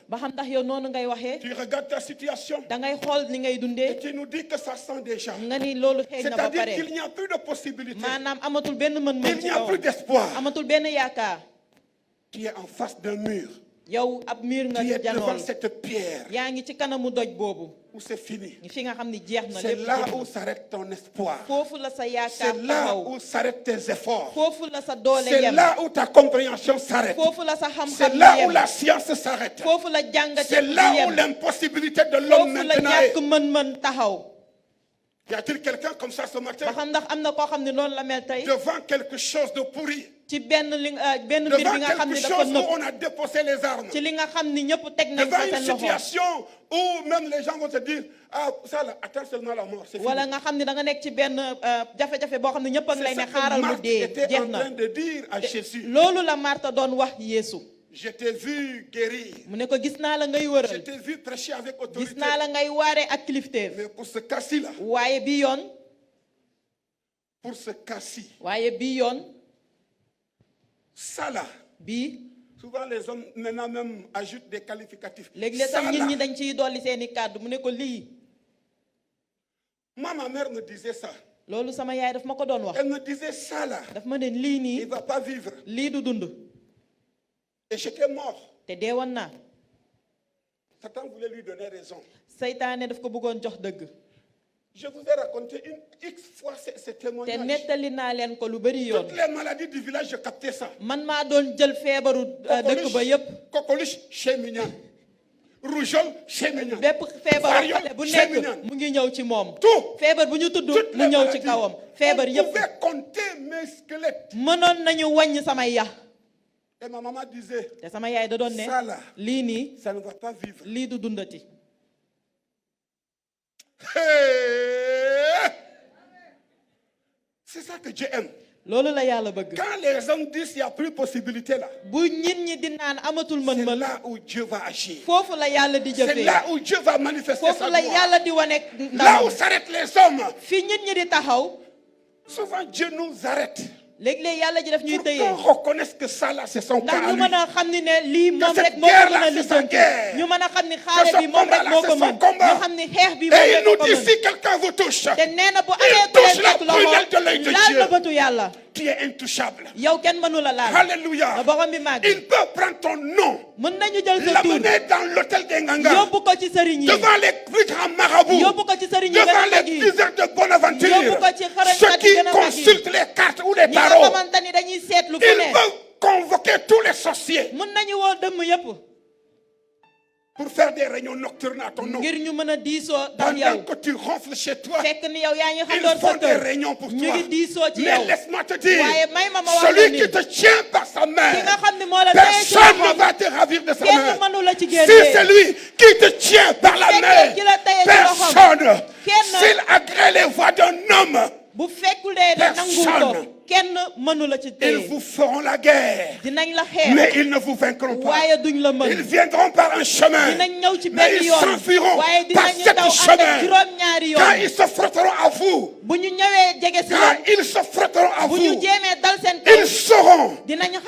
Tu regardes ta situation et tu nous dis que ça sent déjà. C'est-à-dire qu'il n'y a plus de possibilité. Il n'y a plus d'espoir. Tu es en face d'un mur. Tu es devant cette pierre où c'est fini. C'est là où s'arrête ton espoir. C'est là où s'arrêtent tes efforts. C'est là où ta compréhension s'arrête. C'est là où la science s'arrête. C'est là où l'impossibilité de l'homme maintenant est. Y a-t-il quelqu'un comme ça ce matin? Devant quelque chose de pourri. Devant quelque chose où on a déposé les armes. Devant une situation où même les gens vont se dire, ah, ça là, attends seulement la mort. C'est fini. C'est ce que Marthe était en train de dire à Jésus. Je t'ai vu guérir. Je t'ai vu prêcher avec autorité. Mais pour ce cas-ci là, pour ce cas-ci, ça là, souvent les hommes maintenant même ajoutent des qualificatifs. Ça là, moi, ma mère me disait ça. Elle me disait ça là, il ne va pas vivre. Et j'étais mort. Satan voulait lui donner raison. Je vous ai raconté une X fois ces témoignages. Toutes les maladies du village, je captais ça. Coqueluche chez Mignan. Rougeole chez Mignan. Variole chez Mignan. Tout. Toutes les maladies. On pouvait compter mes squelettes. Et ma maman disait, ça là, ça ne va pas vivre. C'est ça que Dieu aime. Quand les hommes disent qu'il n'y a plus de possibilité là, c'est là où Dieu va agir. C'est là où Dieu va manifester sa gloire. Là où s'arrêtent les hommes, souvent Dieu nous arrête. Pour qu'on reconnaisse que ça là c'est son cas à lui. Que cette guerre là c'est sa guerre. Que ce combat là c'est son combat. Et il nous dit si quelqu'un vous touche, il touche la prunelle de l'œil de Dieu. Tu es intouchable. Alléluia. Il peut prendre ton nom, l'amener dans l'hôtel des Nganga, devant les plus grands marabouts, devant les diseurs de Bonaventure, ceux qui consultent les cartes ou les tarots. Il peut convoquer tous les sorciers pour faire des réunions nocturnes à ton nom. Pendant que tu ronfles chez toi, ils font des réunions pour toi. Mais laisse-moi te dire, celui qui te tient par sa main, personne ne va te ravir de sa main. Si c'est lui qui te tient par la main, personne, s'il agrée les voix d'un homme, personne. Ils vous feront la guerre, mais ils ne vous vaincront pas. Ils viendront par un chemin, mais ils s'enfuiront par sept chemins. Quand ils se frotteront à vous, ils sauront,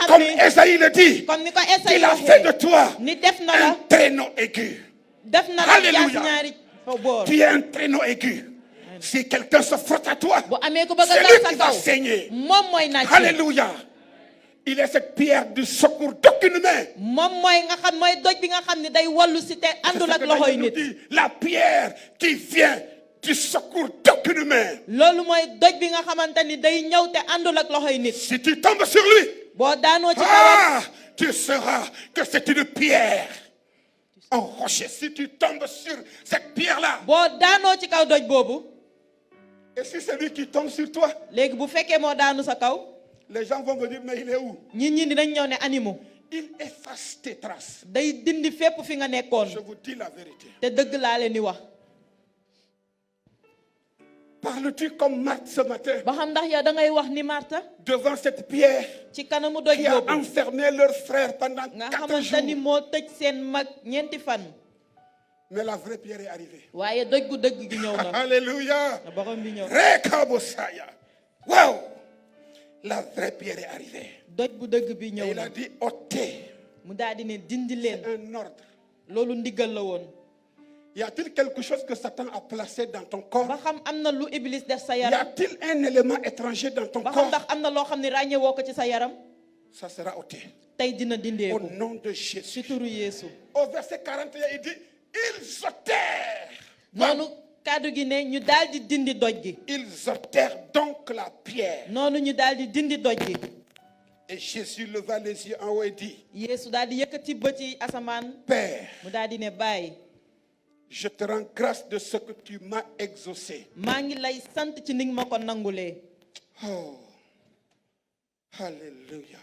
comme Esaïe le dit, qu'il a fait de toi un traîneau aigu. Alléluia. Tu es un traîneau aigu. Si quelqu'un se frotte à toi, c'est lui qui va saigner. Alléluia. Il est cette pierre du secours d'aucune main. La pierre qui vient du secours d'aucune main. Si tu tombes sur lui, tu sauras que c'est une pierre. Un rocher. Si tu tombes sur cette pierre-là, et si c'est lui qui tombe sur toi, les gens vont me dire, mais il est où? Il efface tes traces. Je vous dis la vérité. Parles-tu comme Marthe ce matin ba xam ndax yow da ngay wax ni Martha devant cette pierre ci kanamu doj qui a boobu enfermé leur frère pendant nga 4 xamante ni jours? moo tëj seen mag ñeenti fan Mais la vraie pierre est arrivée. waaye doj gu dëgg gi ñëw na Alléluia. na borom bi ñëw Rekabosaya. Waouh. La vraie pierre est arrivée. doj bu dëgg bi Et ñëw il na a dit ôtez. mu daal di ne dindi leen Un ordre. loolu ndigal la woon Y a-t-il quelque chose que Satan a placé dans ton corps? ba xam am na lu Iblis def sa Y yaram a-t-il un élément étranger dans ton ba xam corps? ndax am na loo xam ne ràññee woo ko ci sa yaram Ça sera ôté. tey dina Au dindeeku nom de ci Jésus. turu Yeesu Au verset 41, il dit ils ôtèrent. noonu kàddu gi ne ñu daal di dindi doj gi Ils ôtèrent donc la pierre. noonu ñu daal di dindi doj gi Et Jésus leva les yeux en haut et dit Yeesu daal di yëkkati bëti asamaan Père, mu daal di ne bàyyi je te rends grâce de ce que tu m'as exaucé. maa ngi lay sant ci ni nga ma ko nangulee Oh, Alléluia.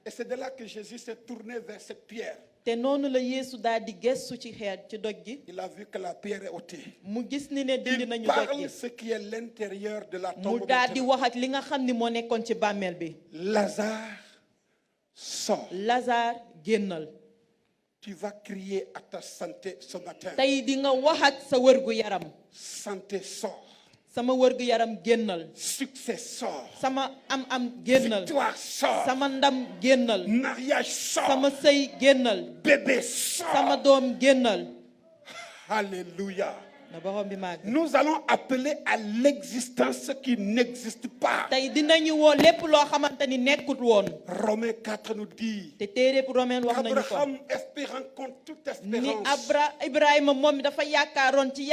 Et c'est de là que Jésus s'est tourné vers cette pierre. te noonu la Yeesu daal di gëstu ci xeet ci doj gi Il a vu que la pierre est ôtée. mu gis ni ne dindi Il nañu doj parle gi ce qui est l'intérieur de la mu tombe. daal di maintenant. wax ak li nga xam ni moo nekkoon ci bàmmeel bi Lazare sort. Lazare génnal Tu vas crier à ta santé ce matin. tey di nga wax ak sa wërgu yaram Santé sort. sama wërgu yaram génnal Succès sort. sama am génnal Victoire sort. sama ndam génnal Mariage sort. sama sëy génnal Bébé sama sort. doom génnal Alléluia. na borom bi màgg Nous allons appeler à l'existence ce qui n'existe pas. tey dinañu woo lépp loo xamante ni nekkut woon Romains 4 nous dit te téere Romain wax nañu ko Abraham espérant contre toute ni espérance Ibrahima moom dafa yaakaaroon ci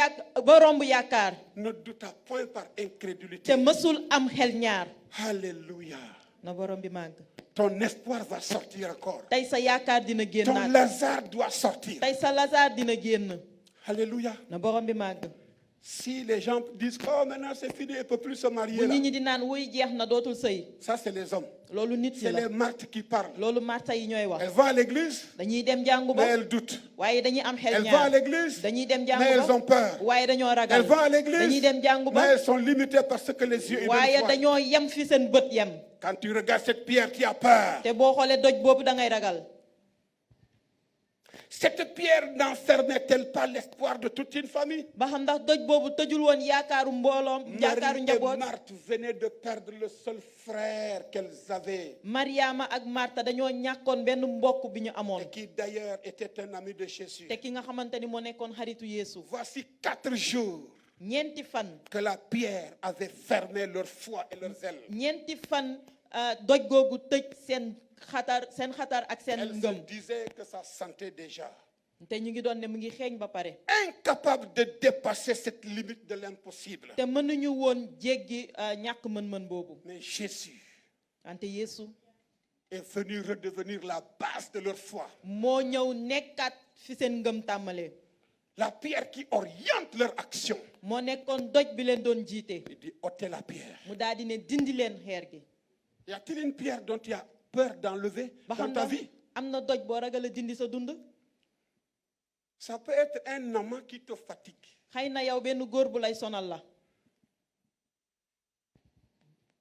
ba romb yaakaar ne douta point par incrédulité. te mësul am xel ñaar Alléluia. na borom bi màgg Ton espoir va sortir encore. tey sa yaakaar dina Ton génnaat Lazare doit sortir. tey sa Lazare dina génn Alléluia. na borom bi màgg Si les gens disent oh maintenant c'est fini, il ne peut plus se marier bu là. nit ñi di naan wuy jeex na dootul sëy Ça c'est les hommes. loolu nit ñi C'est la les Marthes qui parlent. loolu Martha yi ñooy wax Elles vont à l'église, dañuy dem jàngu mais ba elles doutent. waaye dañuy am xel Elles vont à ñaar l'église, dañuy dem mais jàngu elles ont ba peur. waaye dañoo Elles ragal vont à dañuy l'église, dem jàngu mais ba elles sont limitées par ce que les yeux humains waaye voient. dañoo yem fi seen bët yem Quand tu regardes cette pierre, tu as peur. te boo xoolee doj boobu da ngay ragal Cette pierre n'enfermait-elle pas l'espoir de toute une famille? ba xam ndax doj boobu tëjul woon yaakaaru mbooloom yaakaaru Marie et njaboot Marthe venaient de perdre le seul frère qu'elles avaient, Mariama ak Martha dañoo ñàkkoon benn mbokk bi ñu amoon et qui d'ailleurs était un ami de Jésus. te ki nga xamante ni moo nekkoon xaritu Yeesu Voici 4 jours ñeenti fan que la pierre avait fermé leur foi et leurs ailes. ñeenti fan doj googu tëj seen xatar ak seen Elles se ngëm disaient que ça sentait déjà. te ñu ngi doon ne mu ngi xeeñ ba pare Incapable de dépasser cette limite de l'impossible. te mënuñu woon jéggi ñàkk mën-mën boobu Mais Jésus wante Yeesu est venu redevenir la base de leur foi. moo ñëw nekkaat fi seen ngëm tàmmalee La pierre qui oriente leur action. moo nekkoon doj bi leen doon jiite Il dit ôtez la pierre. mu daal di ne dindi leen xeer gi Y a-t-il une pierre dont tu as peur d'enlever ba dans xam ta ndax vie? am na doj boo ragal a dindi sa dund Ça peut être un amant qui te fatigue. xëy na yow benn góor bu lay sonal la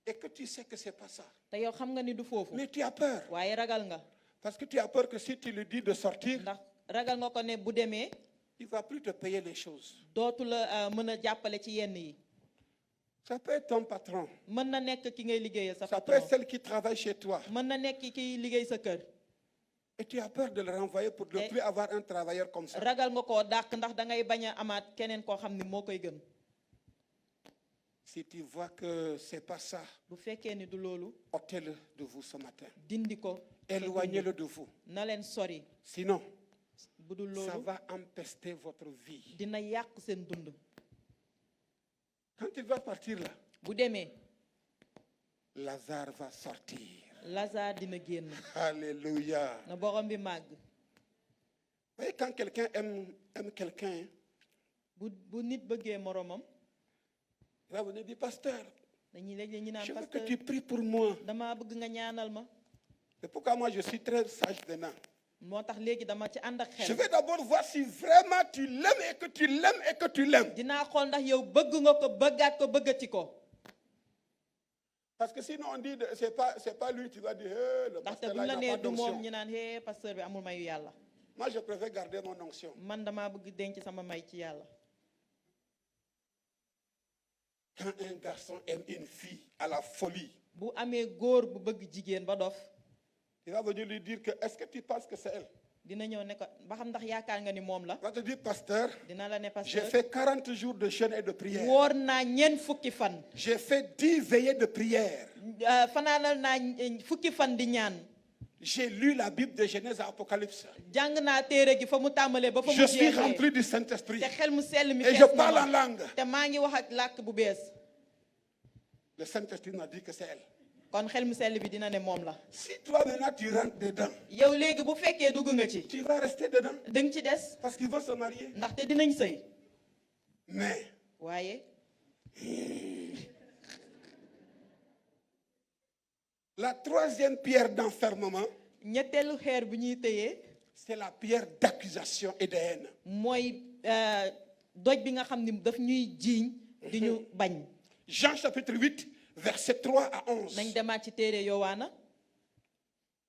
Et que tu sais que c'est pas ça. te yow xam nga ni du foofu Mais tu as peur. waaye ragal nga Parce que tu as peur que si tu lui dis de sortir, ndax ragal nga ko ne bu demee il ne va plus te payer les choses. dootu la mën a jàppale ci yenn yi Ça peut être ton patron. mën na nekk ki ngay liggéeyal sa Ça peut être patron celle qui travaille chez toi. mën na nekk ki liggéey sa kër Et tu as peur de le renvoyer pour ne plus avoir un travailleur comme ça. ragal nga koo dàq ndax da ngay bañ a amaat keneen koo xam ni moo koy gën Si tu vois que ce n'est pas ça, bu fekkee ni du loolu ôtez-le de vous ce matin. dindi ko Éloignez-le de vous. na leen sori Sinon, bu dul ça loolu va empester votre vie. dina yàq seen dund Quand il va partir là, bu demee Lazare va sortir. Lazare dina génn Alléluia. na borom bi màgg Vous voyez, quand quelqu'un aime quelqu'un, bu nit bëggee moromam il va venir dire, pasteur, dañuy léeg ñu naan je veux que pasteur tu pries pour moi. dama bëgg nga ñaanal ma C'est pourquoi moi je suis très sage maintenant. Je vais d'abord voir si vraiment tu l'aimes et que tu l'aimes et que tu l'aimes. Parce que sinon on dit c'est pas lui, tu vas dire le pasteur là, il n'a pas d'onction. Moi je préfère garder mon onction. Quand un garçon aime une fille à la folie, il va venir lui dire que est-ce que tu penses que c'est elle? Il va te dire pasteur, j'ai fait 40 jours de jeûne et de prière. J'ai fait 10 veillées de prière. J'ai lu la Bible de Genèse à Apocalypse. Je suis rempli du Saint-Esprit. Et je parle en langue. Le Saint-Esprit m'a dit que c'est elle. Si toi maintenant tu rentres dedans, tu vas rester dedans. Parce qu'ils vont se marier. Mais la troisième pierre d'enfermement, c'est la pierre d'accusation et de haine. Jean chapitre 8, verset 3 à 11.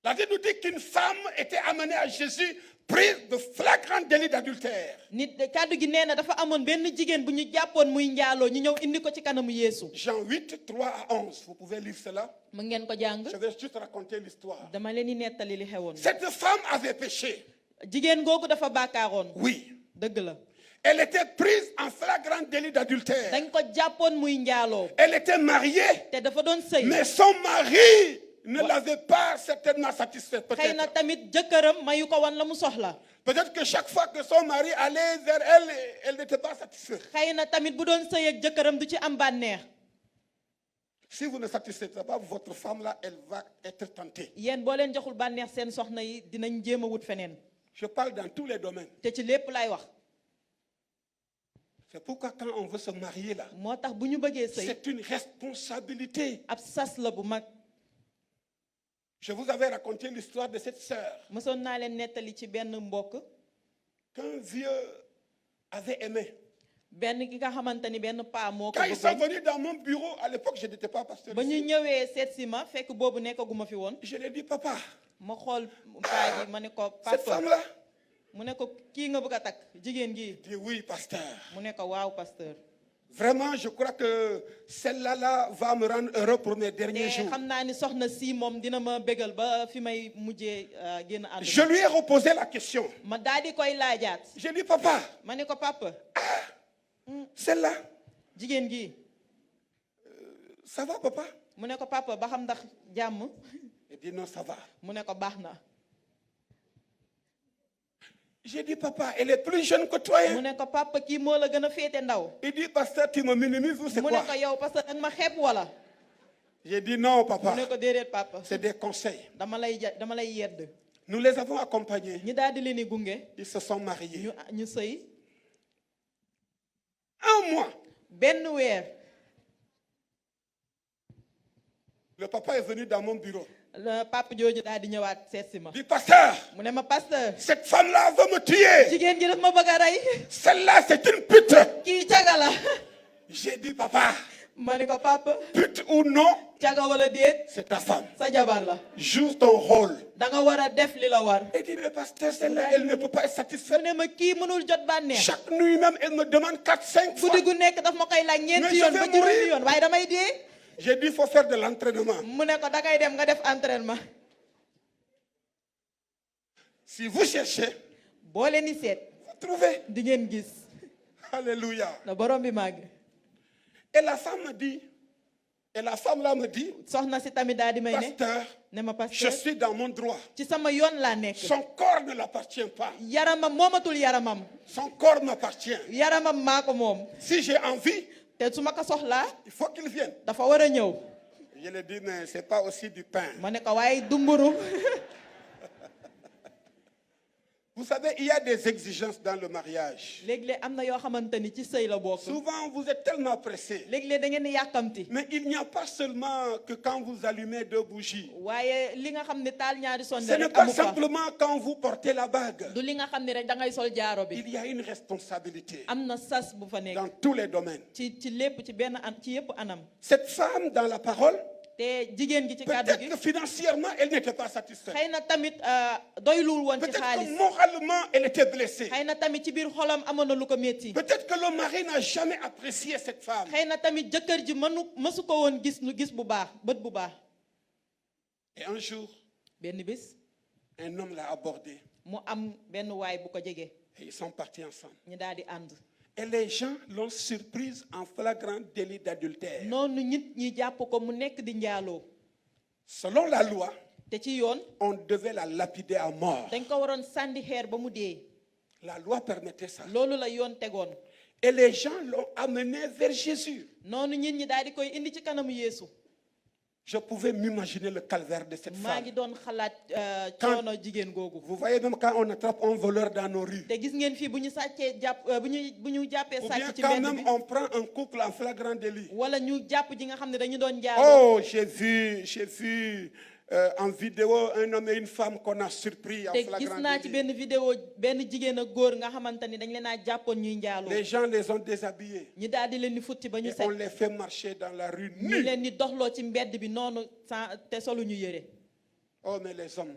La Bible nous dit qu'une femme était amenée à Jésus prise de flagrant délit d'adultère. Jean 8, 3 à 11. Vous pouvez lire cela. Je vais juste raconter l'histoire. Cette femme avait péché. Oui. Elle était prise en flagrant délit d'adultère. Elle était mariée, mais son mari ne l'avait pas certainement satisfait. Peut-être que chaque fois que son mari allait vers elle, elle n'était pas satisfaite. Si vous ne satisfaites pas votre femme là, elle va être tentée. Je parle dans tous les domaines. C'est pourquoi quand on veut se marier là, c'est une responsabilité. Je vous avais raconté l'histoire de cette sœur qu'un vieux avait aimé. Quand ils sont venus dans mon bureau, à l'époque je n'étais pas pasteur ici. Je lui ai dit, papa, cette femme-là, il dit oui, pasteur. Vraiment, je crois que celle-là va me rendre heureux pour mes derniers jours. Je lui ai reposé la question. J'ai dit, papa, celle-là, ça va, papa? Il dit non, ça va. J'ai dit, papa, elle est plus jeune que toi. Il dit, pasteur, tu me minimises ou c'est quoi? J'ai dit, non, papa. C'est des conseils. Nous les avons accompagnés. Ils se sont mariés. Un mois. Le papa est venu dans mon bureau. Dit, pasteur, cette femme-là veut me tuer. Celle-là, c'est une pute. J'ai dit, papa, pute ou non, c'est ta femme. Joue ton rôle. Et dit, mais pasteur, celle-là, elle ne peut pas être satisfaite. Chaque nuit même, elle me demande 4-5 fois. Mais je vais mourir. J'ai dit, il faut faire de l'entraînement. Si vous cherchez, vous trouvez. Alléluia. Et la femme me dit, pasteur, je suis dans mon droit. Son corps ne l'appartient pas. Son corps m'appartient. Si j'ai envie, il faut qu'il vienne. Je lui ai dit, mais ce n'est pas aussi du pain. Vous Vous savez, il y a des exigences dans le mariage. Souvent, vous êtes tellement pressés. Mais il n'y a pas seulement que quand vous allumez 2 bougies. Ce n'est pas simplement quand vous portez la bague. Il y a une responsabilité dans tous les domaines. Cette femme dans la parole, peut-être que financièrement, elle n'était pas satisfaite. Peut-être que moralement, elle était blessée. Peut-être que le mari n'a jamais apprécié cette femme. Et un jour, un homme l'a abordé. Et ils sont partis ensemble. Et les gens l'ont surprise en flagrant délit d'adultère. Selon la loi, on devait la lapider à mort. La loi permettait ça. Et les gens l'ont amené vers Jésus. Je pouvais m'imaginer le calvaire de cette femme. Vous voyez, même quand on attrape un voleur dans nos rues. Ou bien quand même on prend un couple en flagrant délit. Oh, j'ai vu en vidéo un homme et une femme qu'on a surpris en flagrant délit. Les gens les ont déshabillés. Et on les fait marcher dans la rue nus. Oh, mais les hommes.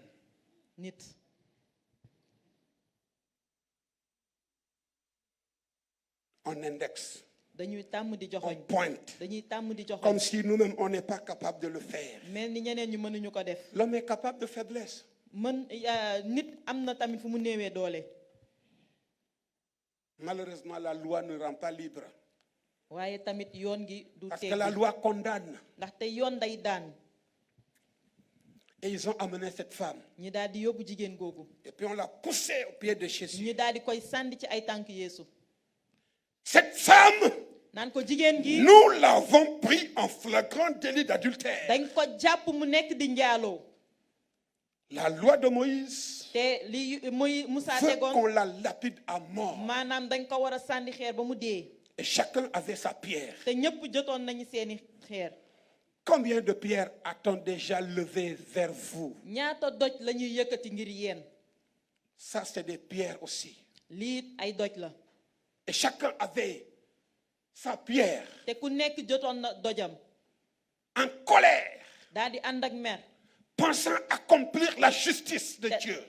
On indexe. On pointe. Comme si nous-mêmes, on n'est pas capable de le faire. L'homme est capable de faiblesse. Malheureusement, la loi ne rend pas libre. Parce que la loi condamne. Et ils ont amené cette femme. Et puis on l'a poussée au pied de Jésus. Cette femme, nous l'avons pris en flagrant délit d'adultère. La loi de Moïse veut qu'on la lapide à mort. Et chacun avait sa pierre. Combien de pierres a-t-on déjà levé vers vous? Ça, c'est des pierres aussi. Et chacun avait sa pierre. En colère. Pensant accomplir la justice de Dieu.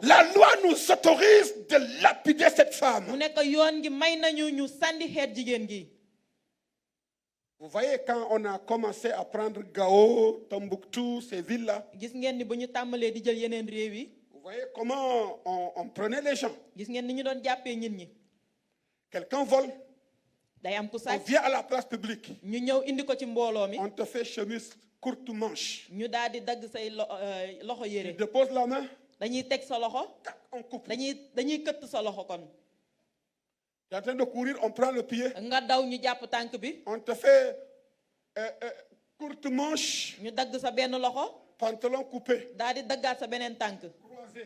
La loi nous autorise de lapider cette femme. Vous voyez, quand on a commencé à prendre Gao, Tombouctou, ces villes-là, vous voyez comment on prenait les gens. Quelqu'un vole, on vient à la place publique, on te fait chemise courte manche. Tu déposes la main, on coupe. Tu es en train de courir, on prend le pied, on te fait courte manche, pantalon coupé, croisé.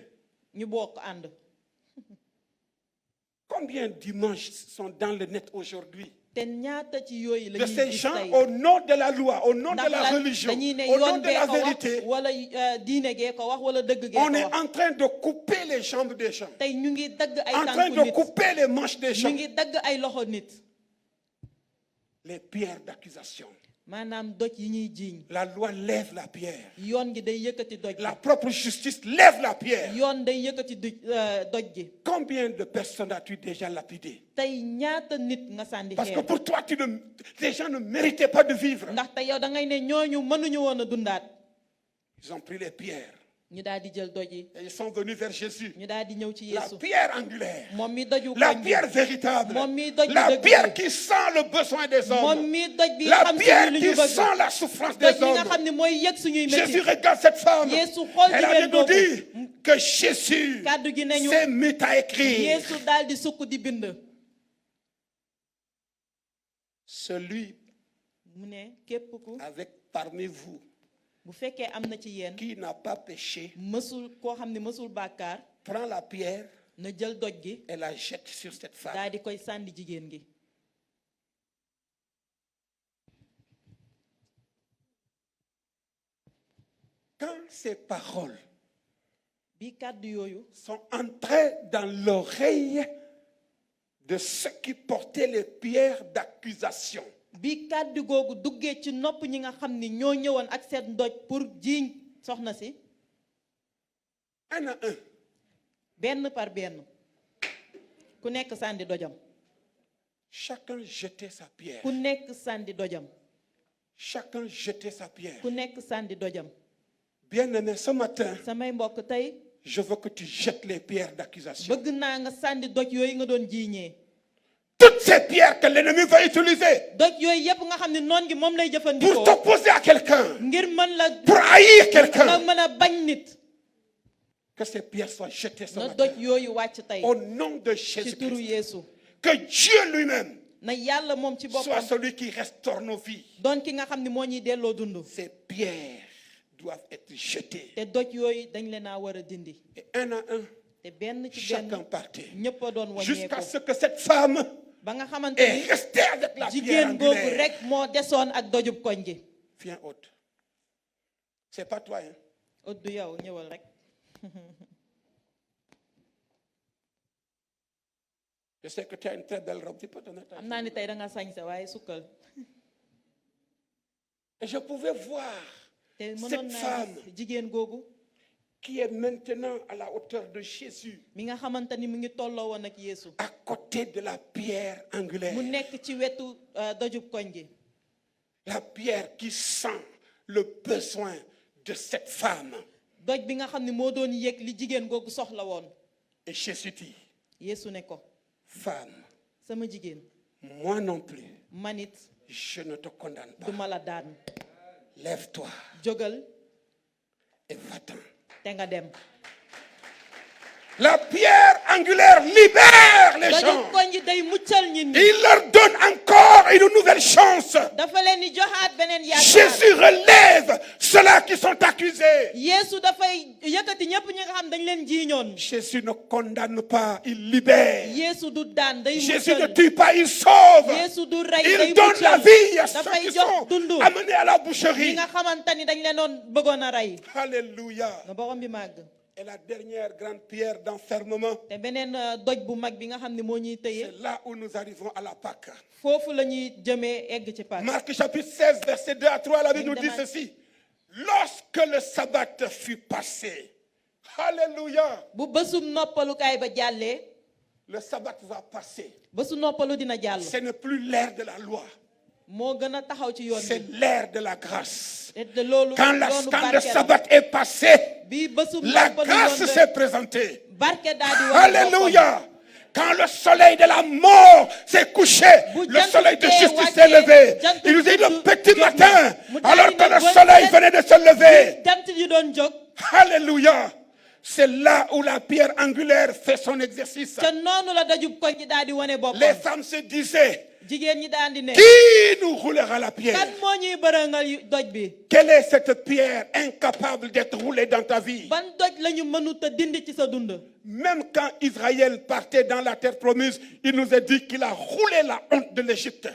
Combien d'images sont dans le net aujourd'hui de ces gens au nom de la loi, au nom de la religion, au nom de la vérité? On est en train de couper les jambes des gens, en train de couper les manches des gens. Les pierres d'accusation. La loi lève la pierre. La propre justice lève la pierre. Combien de personnes as-tu déjà lapidées? Parce que pour toi, les gens ne méritaient pas de vivre. Ils ont pris les pierres. Et ils sont venus vers Jésus. La pierre angulaire, la pierre véritable, la pierre qui sent le besoin des hommes, la pierre qui sent la souffrance des hommes. Jésus regarde cette femme. Elle a nous dit que Jésus s'est mis à écrire. Celui avec parmi vous qui n'a pas péché prend la pierre na jël doj gi et la jette sur cette femme. daal di koy sànni jigéen gi. Quand ces paroles bi kàddu yooyu sont entrées dans l'oreille de ceux qui portaient les pierres d'accusation, bi kàddu googu duggee ci nopp ñi nga xam ni ñoo ñëwoon ak seen doj pour jiiñ soxna si, un à un, benn par benn, ku nekk sànni dojam. chacun jetait sa pierre. ku nekk sànni dojam. Chacun jetait sa pierre. ku nekk sànni dojam. Bien-aimé, ce matin, samay mbokk tey, je veux que tu jettes les pierres d'accusation. bëgg naa nga sànni doj yooyu nga doon jiiñee. Toutes ces pierres que l'ennemi va utiliser doj yooyu yépp nga xam ne noon gi moom lay pour jëfandikoo t'opposer à quelqu'un, ngir mën la pour haïr nga quelqu'un, mën a bañ nit, que ces pierres soient jetées ce na matin. doj yooyu wàcc tey Au nom de ci turu Jésus-Christ. Yeesu. Que Dieu lui-même na yàlla moom ci soit boppam celui qui restaure nos vies. doon ki nga xam ne moo ñuy delloo dund. Ces pierres doivent être jetées. te doj yooyu dañ leen a war a dindi. Et un à un, te benn ci chacun benn partait. ñëpp a doon Jusqu'à wàññeeku ce que cette femme ba nga xamante est ni restée avec la pierre jigéen googu angulaire. rek moo desoon ak dojub koñ gi. Viens, hôte. C'est pas toi, hein? ot du yow ñëwal rek. Je sais que tu as une très belle robe. Tu peux te mettre. xam naa ni tey da nga sañse waaye sukkal. Et je pouvais voir te mënoon cette naa femme gis jigéen googu qui est maintenant à la hauteur de Jésus, mi nga xamante ni mu ngi tolloo woon ak Yeesu. à côté de la pierre angulaire. mu nekk ci wetu dojub koñ gi. La pierre qui sent le besoin de cette femme. doj bi nga xam ne moo doon yëg li jigéen googu soxla woon. Et Jésus dit, Yeesu ne ko femme, sama jigéen moi non plus, manit je ne te condamne pas. du ma la daan. Lève-toi jógal et va-t'en. te nga dem. La pierre angulaire libère les gens. dojub koñ gi day muccal nit ñi. Il leur donne encore une nouvelle chance. dafa leen di joxaat beneen yaakaar. Jésus relève ceux-là qui sont accusés. Yeesu dafay yëkkati ñëpp ñi nga xam dañ leen jiiñoon. Jésus ne condamne pas, il libère. Yeesu du daan day Jésus ne muccal. tue pas, il sauve. Yeesu du rey day Il donne la muccal. vie à ceux dafay qui jox sont dund amenés à la ñi boucherie. nga xamante ni dañ leen doon bëggoon a rey. Alléluia. na borom bi màgg. Et la dernière grande pierre d'enfermement, te beneen doj bu mag bi nga xam ne moo ñuy tëye. c'est là où nous arrivons à la Pâque. foofu la ñuy jëmee egg ci Pâques. Marc chapitre 16, verset 2 à 3, la Bible nous dit ceci. Lorsque le sabbat fut passé, alléluia, bu bésum noppalukaay ba jàllee. le sabbat va passer. bésu noppalu dina jàll. Ce n'est plus l'ère de la loi, moo gën a taxaw ci yoon c'est bi. l'ère de la grâce. te loolu Quand yoonu le barke sabbat est passé, bi bésum la noppalu grâce yoon s'est présentée. barke daal di wane boppam. Alléluia. Quand le soleil de la mort s'est couché, le soleil de justice s'est levé. Il nous dit le petit matin, alors que le soleil venait de se lever. jant yi doon jóg. Alléluia. C'est là où la pierre angulaire fait son exercice. te noonu la dajub koñ gi daal di wane Les boppam. femmes se disaient, jigéen ñi daan di ne. qui nous roulera la pierre? kan moo ñuy bërëngal doj bi. Quelle est cette pierre incapable d'être roulée dans ta vie? ban doj la ñu mënut a dindi ci sa dund. Même quand Israël partait dans la terre promise, il nous a dit qu'il a roulé la honte de l'Égypte.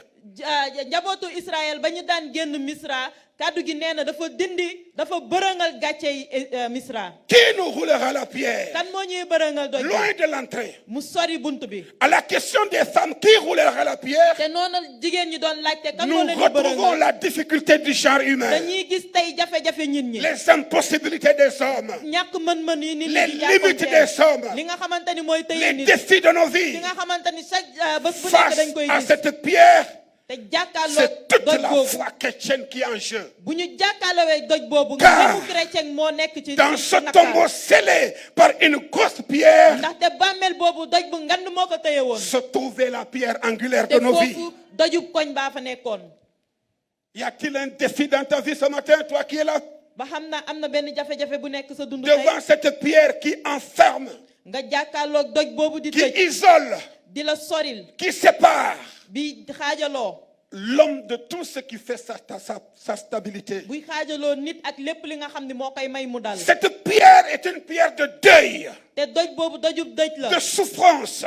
njabootu Israël ba ñu daan génn Misra kàddu gi nee na dafa dindi dafa bërëngal gàcce yi Misra. Qui nous roulera la pierre? kan moo ñuy bërëngal doj bi. Loin de l'entrée. mu sori bunt bi. À la question des femmes, qui roulera la pierre? te noonu jigéen ñi doon laajte kan moo Nous leen di retrouvons bërëngal. la difficulté du genre humain. dañuy gis tey jafe-jafe nit ñi. Les impossibilités des hommes. ñàkk mën-mën yi nit Les ñi di limites des hommes. li nga xamante ni mooy tëye Les nit. défis de nos vies. li nga xamante ni chaque bés bu nekk Face dañ koy à gis. cette pierre, te jàkkaarloo c'est toute doj la boobu. foi chrétienne qui est en jeu. bu ñu jàkkaarloowee doj boobu. Car nga chrétien moo nekk ci Dans ce naqar. tombeau scellé par une grosse pierre, ndaxte bàmmeel boobu doj bu ngand moo ko tëye woon. se trouvait la pierre angulaire te de nos vies. foofu dojub koñ baa fa nekkoon. Y a-t-il un défi dans ta vie ce matin, toi qui es là? ba xam na am na benn jafe-jafe bu nekk sa dund tey. Devant cette pierre qui enferme, nga jàkkaarloog doj boobu di qui tëj. isole, di la soril. qui sépare. bi xaajaloo. l'homme de tout ce qui fait sa stabilité. Cette pierre est une pierre de deuil, de souffrance,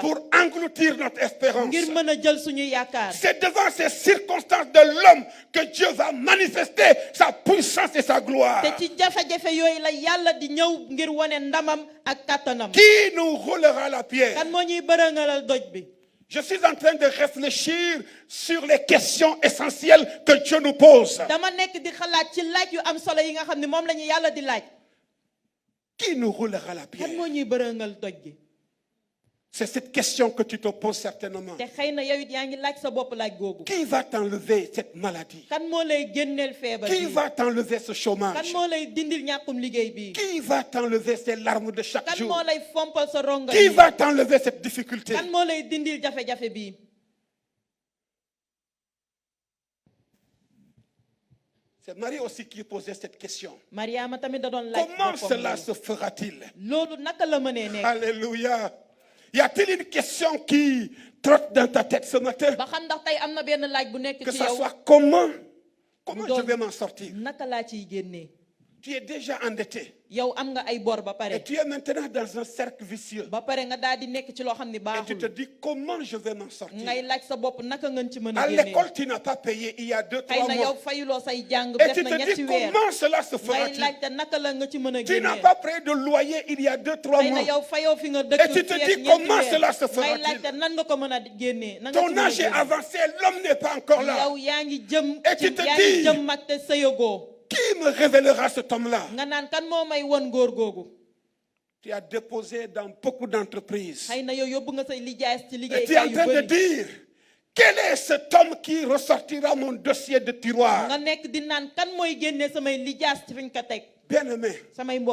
pour engloutir notre espérance. C'est devant ces circonstances de l'homme que Dieu va manifester sa puissance et sa gloire. Qui nous roulera la pierre? Je suis en train de réfléchir sur les questions essentielles que Dieu nous pose. Qui nous roulera la pierre? C'est cette question que tu te poses certainement. Qui va t'enlever cette maladie? Qui va t'enlever ce chômage? Qui va t'enlever ces larmes de chaque jour? Qui va t'enlever cette difficulté? C'est Marie aussi qui posait cette question. Comment cela se fera-t-il? Alléluia. Y a-t-il une question qui trotte dans ta tête ce matin? Que ça soit comment je vais m'en sortir? Tu es déjà endetté. Et tu es maintenant dans un cercle vicieux. Et tu te dis comment je vais m'en sortir? À l'école, tu n'as pas payé il y a 2-3 mois. Et tu te dis comment cela se fera-t-il? Tu n'as pas payé de loyer il y a 2-3 mois. Et tu te dis comment cela se fera-t-il? Ton âge est avancé, l'homme n'est pas encore là. Et tu te dis qui me révélera cet homme-là? Tu as déposé dans beaucoup d'entreprises. Et tu es en train de dire, quel est cet homme qui ressortira mon dossier de tiroir? Bien-aimés,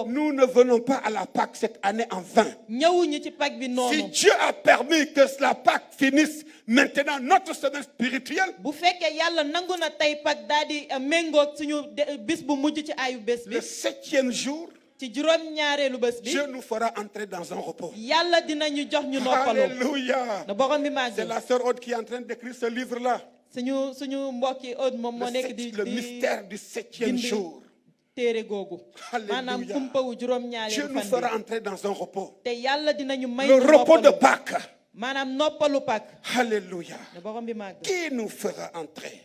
nous ne venons pas à la Pâque cette année en vain. Si Dieu a permis que la Pâque finisse maintenant notre semaine spirituelle, le 7e jour, Dieu nous fera entrer dans un repos. Alléluia. C'est la sœur Aude qui est en train d'écrire ce livre-là. Le mystère du 7e jour. Alléluia. Dieu nous fera entrer dans un repos. Le repos de Pâques. Alléluia. Qui nous fera entrer?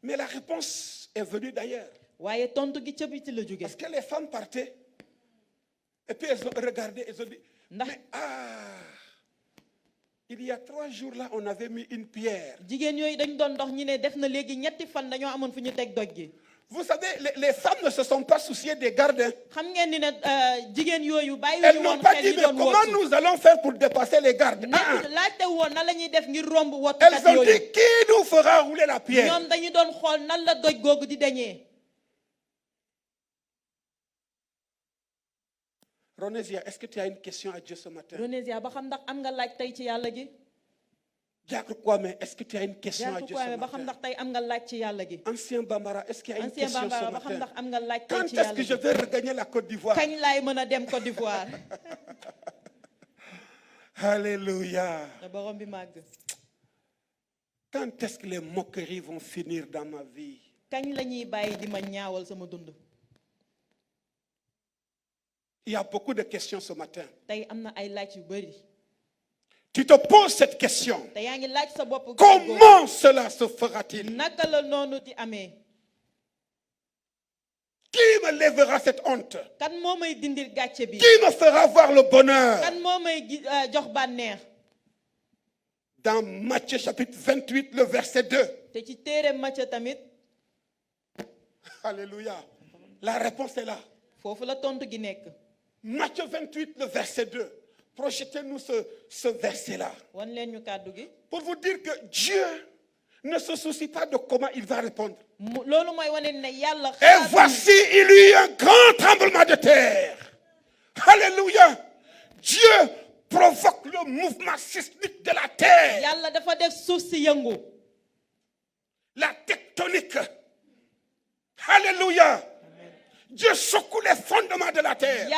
Mais la réponse est venue d'ailleurs. Parce que les femmes partaient. Et puis elles ont regardé, elles ont dit, mais il y a 3 jours là, on avait mis une pierre. Vous savez, les femmes ne se sont pas souciées des gardes. Elles n'ont pas dit, mais comment nous allons faire pour dépasser les gardes? Elles ont dit, qui nous fera rouler la pierre? Ronésia, est-ce que tu as une question à Dieu ce matin? Quoi, mais est-ce que tu as une question à Dieu ce matin? Ancien Bambara, est-ce qu'il y a une question ce matin? Quand est-ce que je vais regagner la Côte d'Ivoire? Alléluia. Quand est-ce que les moqueries vont finir dans ma vie? Il y a beaucoup de questions ce matin. Tu te poses cette question. Comment cela se fera-t-il? Qui me lèvera cette honte? Qui me fera voir le bonheur? Dans Matthieu chapitre 28, le verset 2. Alléluia. La réponse est là. Matthieu 28, le verset 2. Projetez-nous ce verset-là. Pour vous dire que Dieu ne se soucie pas de comment il va répondre. Et voici, il y eut un grand tremblement de terre. Alléluia. Dieu provoque le mouvement sismique de la terre. La tectonique. Alléluia. Dieu secoue les fondements de la terre.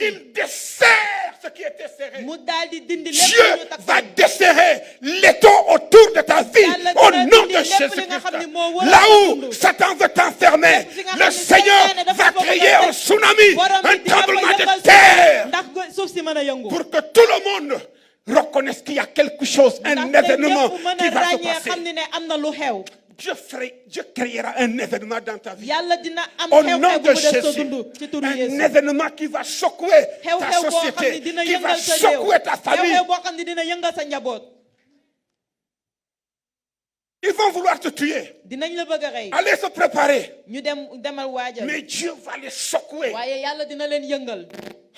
Il desserre ce qui était serré. mu daal di dindi lépp Dieu lu ñu takkoon. va desserrer l'étau autour de ta vie Yàlla au dina nom dindi de lépp Jésus li nga xam Christ. ne moo wër Là sa où dund. Satan veut t'enfermer, Lépp li nga le xam ne Seigneur Seytaane dafa va bëgg a créer un tëj. tsunami, Borom bi un dina ko tremblement de yëngal terre ndax suuf si mën a yëngu. pour que tout le monde reconnaisse qu'il y a quelque chose, un événement qui va se passer. xam ne ne am na lu xew. Dieu créera un événement dans ta vie. Yàlla dina am Au xew-xew nom bu de mu def sa Jésus, dund ci turu un Yeesu. événement qui va secouer ta xew-xew boo xam ne société, dina qui va yëngal sa réew. secouer ta famille. xew-xew boo xam ne dina yëngal sa njaboot. Ils vont vouloir te tuer. dinañ la bëgg a rey. Allez se préparer. ñu demal waajal. Mais Dieu va les secouer. waaye Yàlla dina leen yëngal.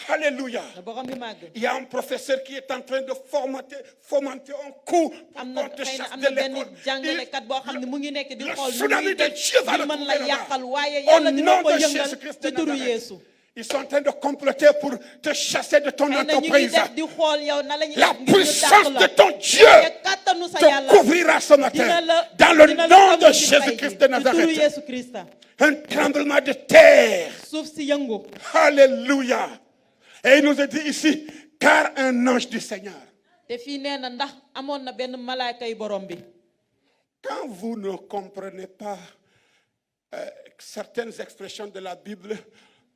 Alléluia. da borom bi màgg. Il y a un professeur qui est en train de fomenter un coup pour am na qu'on te xëy na chasse am de na benn l'école. jàngalekat boo xam ne mu ngi nekk di le xool tsunami de Dieu va le mën la trouver yàqal waaye là-bas. Au Yàlla dina nom ko de yëngal Jésus-Christ ci de turu Nazareth. Yeesu. Ils sont en train de comploter pour te chasser de ton xëy na ñu ngi entreprise. def di xool yow na la ñuy La def ngir ñu puissance dàq de la. ton Dieu waaye kattanu sa te Yàlla couvrira ce matin. dina la Dans le dina la nom de ëmb ci fay Jésus-Christ gi, de ci turu Nazareth. Yeesu Krista. Un tremblement de terre. suuf si yëngu. Alléluia. Et il nous a dit ici, car un ange du Seigneur. te fii nee na ndax amoon na benn malaaka yi borom bi. Quand vous ne comprenez pas certaines expressions de la Bible,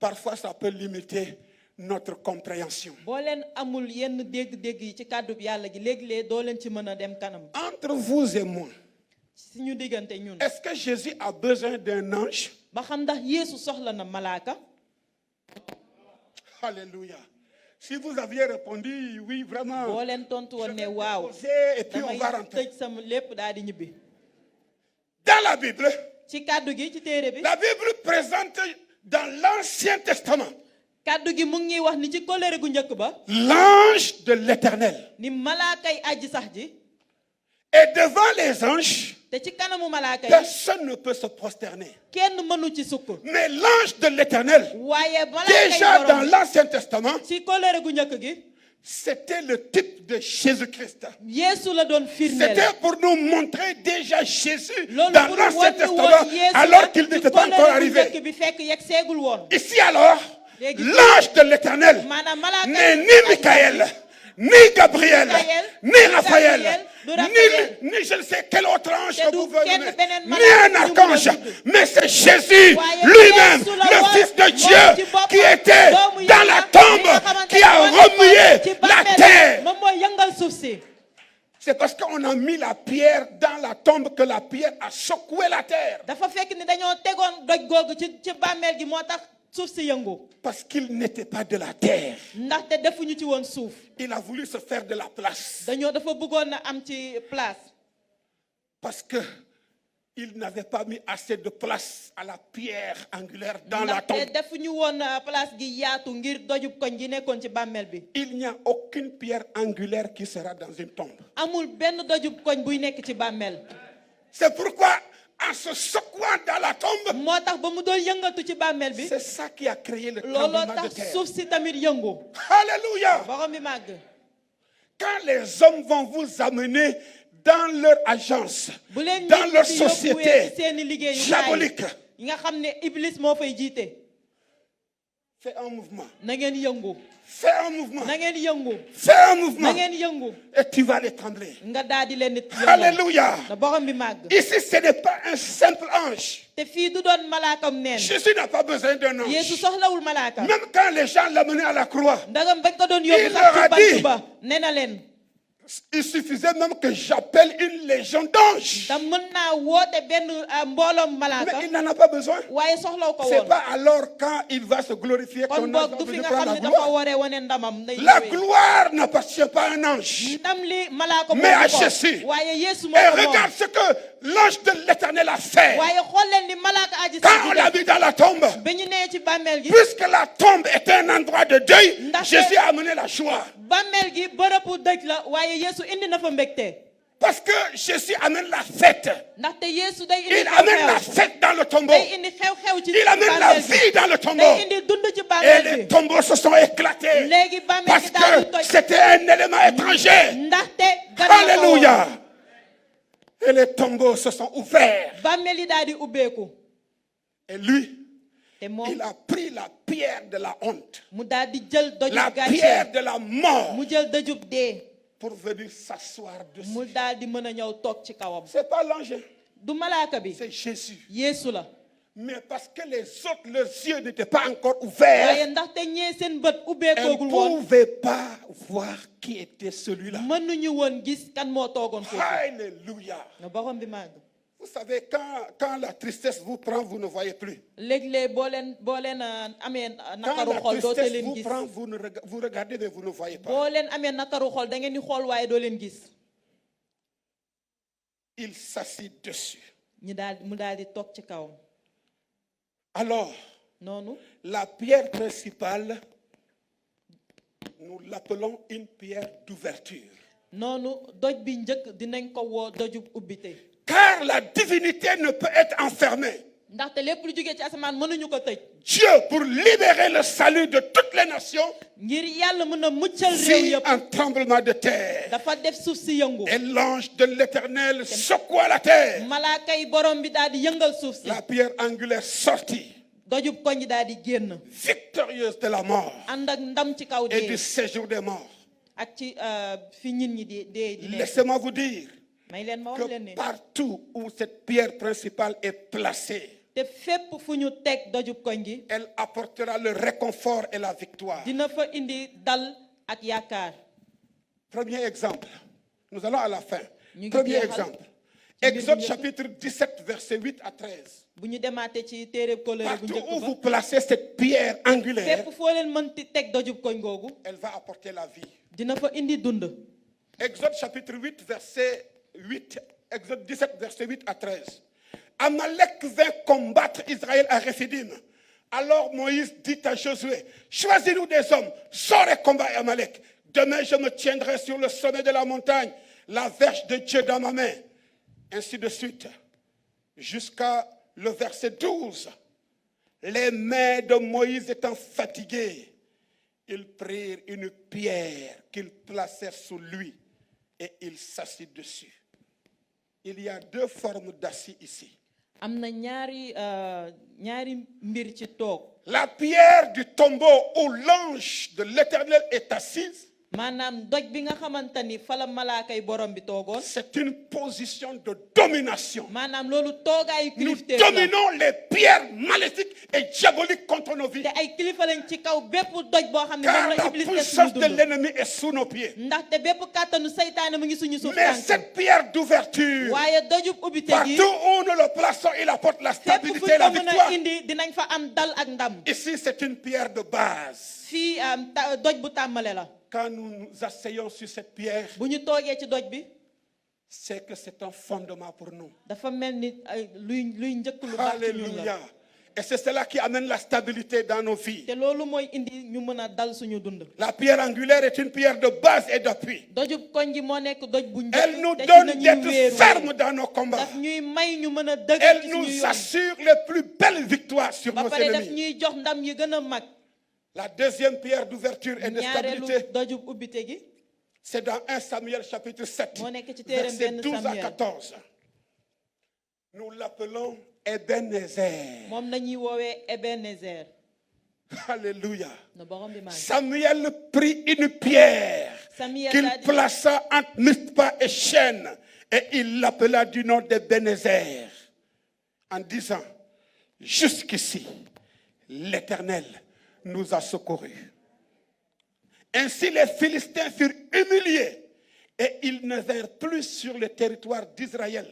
parfois ça peut limiter notre compréhension. boo leen amul yenn dégg-dégg yi ci kàddu bi Yàlla gi léeg-léeg doo leen ci mën a dem kanam. Entre vous et moi, suñu diggante ñun. est-ce que Jésus a besoin d'un ange? ba xam ndax Yeesu soxla na malaaka. Alléluia. Si vous aviez répondu oui, vraiment, boo leen tontu woon ne waaw et puis on va damay rentrer. tëj sama lépp daal di ñibbi. Dans la Bible, ci kàddu gi ci téere bi. la Bible présente dans l'Ancien Testament kàddu gi mu ngi wax ni ci kóllëre gu njëkk ba. l'ange de l'Éternel. ni malaakay aji sax ji. Et devant les anges, te ci kanamu malaaka yi. personne ne peut se prosterner. kenn mënu ci sukk. Mais l'ange de l'Éternel, waaye malaaka yi déjà dans borom l'Ancien Testament, ci kóllëre gu njëkk gi. c'était le type de Jésus-Christ. Yeesu la doon firndeel. C'était pour nous montrer déjà Jésus loolu dans pour l'Ancien wan ñu Testament, woon Yeesu alors qu'il ci n'était pas kóllëre encore gu njëkk arrivé. bi fekk yegg seegul woon. Ici alors, léegi l'ange de l'Éternel maanaam malaaka n'est yi ni Michael, ni Gabriel, Michael, ni Raphaël, du Raphaël, ni je ne sais quel autre ange te que du vous venez, kenn beneen ni malaaka un bu ñu archange, mën a tudd. mais c'est Jésus Waaye lui-même, Yeesu la le woon, Fils de moom Dieu, ci boppam, qui était doomu dans Yàlla, la mi nga tombe, xamante qui ne a moo nekkoon remué ci la bàmmeel terre. moom mooy yëngal suuf si. C'est parce qu'on a mis la pierre dans la tombe que la pierre a secoué la terre. dafa fekk ni dañoo tegoon doj googu ci bàmmeel gi moo tax suuf si yëngu. Parce qu'il n'était pas de la terre. ndaxte defuñu ci woon suuf. Il a voulu se faire de la place. dafa bëggoon na am ci place. Parce que il n'avait pas mis assez de place à la pierre angulaire dans la tombe. ndaxte defuñu woon place gi yaatu ngir dojub koñ gi nekkoon ci bàmmeel bi. Il n'y a aucune pierre angulaire qui sera dans une tombe. amul benn dojub koñ buy nekk ci bàmmeel. C'est pourquoi en se secouant dans la tombe, moo tax ba mu doon yëngatu ci bàmmeel bi. c'est ça qui a créé le looloo tremblement de tax terre. suuf si tamit yëngu. Alléluia. borom bi màgg. Quand les hommes vont vous amener dans leur agence, bu leen dans leur nit di société yóbbuwee seeni liggéeyukaay diabolique, yi nga xam ne Iblis moo fay jiite. fais un mouvement. na ngeen yëngu. Fais un mouvement. na ngeen yëngu. Fais un na mouvement. ngeen yëngu. Et tu vas les trembler. nga daal di leen nit yëngu. Alléluia. na borom bi màgg. Ici, ce n'est pas un simple ange. te fii du doon malaakam neen. Jésus n'a pas besoin d'un Yeesu ange. soxlawul malaaka. Même quand les gens l'amenaient à la croix, ndagam bañ ko doon yóbbu Il sax leur a ci bant dit. ba nee na leen. il suffisait même que j'appelle une légion d'anges. te mën naa woote benn mbooloom malaaka. Mais il n'en a pas besoin. waaye soxlaw ko C'est woon. pas alors quand il va se glorifier kon qu'on boog va du fi venir nga prendre xam la ne dafa gloire. waree wane ndamam. nday La ñëwee. gloire n'appartient pas à un ange. ndam li malaaka Mais à moo ko. Jésus. waaye Yeesu moo Et ko moom. regarde ce que l'ange de l'Éternel a fait. waaye xool leen ni malaaka aji Quand sax on ji l'a def. mis dans la tombe, ba ñu nee ci bàmmeel gi. puisque la tombe était un endroit de deuil, Ndaxte- Jésus a amené la joie. bàmmeel gi bërëbu dëj la waaye Yeesu indi na fa mbégte. Parce que Jésus amène la fête. ndaxte Yeesu day indi Il amène la xew-xew. fête dans le tombeau. day indi xew-xew ci Il amène la bàmmeel gi. vie dans le tombeau. day indi dund ci Et bàmmeel les bi. tombeaux se sont éclatés. léegi bàmmeel Parce gi daal di que toj. c'était un élément étranger. ndaxte gan la ko woon. Alléluia. Et les tombeaux se sont ouverts. bàmmeel yi daal di ubbeeku. Et lui, Il a pris la pierre de la honte, la pierre de la mort, pour venir s'asseoir dessus. C'est pas l'ange, c'est Jésus. Mais parce que les autres, leurs yeux n'étaient pas encore ouverts, ils ne pouvaient pas voir qui était celui-là. Alléluia. Vous savez, quand la tristesse vous prend, vous ne voyez plus. Quand la tristesse vous prend, vous regardez, mais vous ne voyez pas. Il s'assit dessus. Alors, la pierre principale, nous l'appelons une pierre d'ouverture. Car la divinité ne peut être enfermée. Dieu, pour libérer le salut de toutes les nations, fit un tremblement de terre. Et l'ange de l'Éternel secoua la terre. La pierre angulaire sortit, victorieuse de la mort et du séjour des morts. Laissez-moi vous dire que partout où cette pierre principale est placée, elle apportera le réconfort et la victoire. Premier exemple. Nous allons à la fin. Premier exemple. Exode chapitre 17, verset 8 à 13. Partout où vous placez cette pierre angulaire, elle va apporter la vie. Exode chapitre 8, verset 8. Exode 17, verset 8 à 13. Amalek vint combattre Israël à Rephidim. Alors Moïse dit à Josué, choisis-nous des hommes, sors et combat Amalek. Demain je me tiendrai sur le sommet de la montagne, la verge de Dieu dans ma main. Ainsi de suite, jusqu'à le verset 12. Les mains de Moïse étant fatiguées, ils prirent une pierre qu'ils placèrent sous lui et il s'assit dessus. Il y a deux formes d'assis ici. La pierre du tombeau où l'ange de l'Éternel est assise, c'est une position de domination. Nous dominons les pierres maléfiques et diaboliques contre nos vies. Car la puissance de l'ennemi est sous nos pieds. Mais cette pierre d'ouverture, partout où nous le plaçons, il apporte la stabilité et la victoire. Ici, c'est une pierre de base. Quand nous nous asseyons sur cette pierre, c'est que c'est un fondement pour nous. Alléluia. Et c'est cela qui amène la stabilité dans nos vies. La pierre angulaire est une pierre de base et d'appui. Elle nous donne d'être fermes dans nos combats. Elle nous assure les plus belles victoires sur nos ennemis. La deuxième pierre d'ouverture et de stabilité, c'est dans 1 Samuel chapitre 7, versets 12 à 14. Nous l'appelons Ebenezer. Alléluia. Samuel prit une pierre qu'il plaça entre Mizpa et Chêne et il l'appela du nom d'Ebenezer en disant, jusqu'ici, l'Éternel nous a secourus. Ainsi les Philistins furent humiliés et ils ne vinrent plus sur le territoire d'Israël.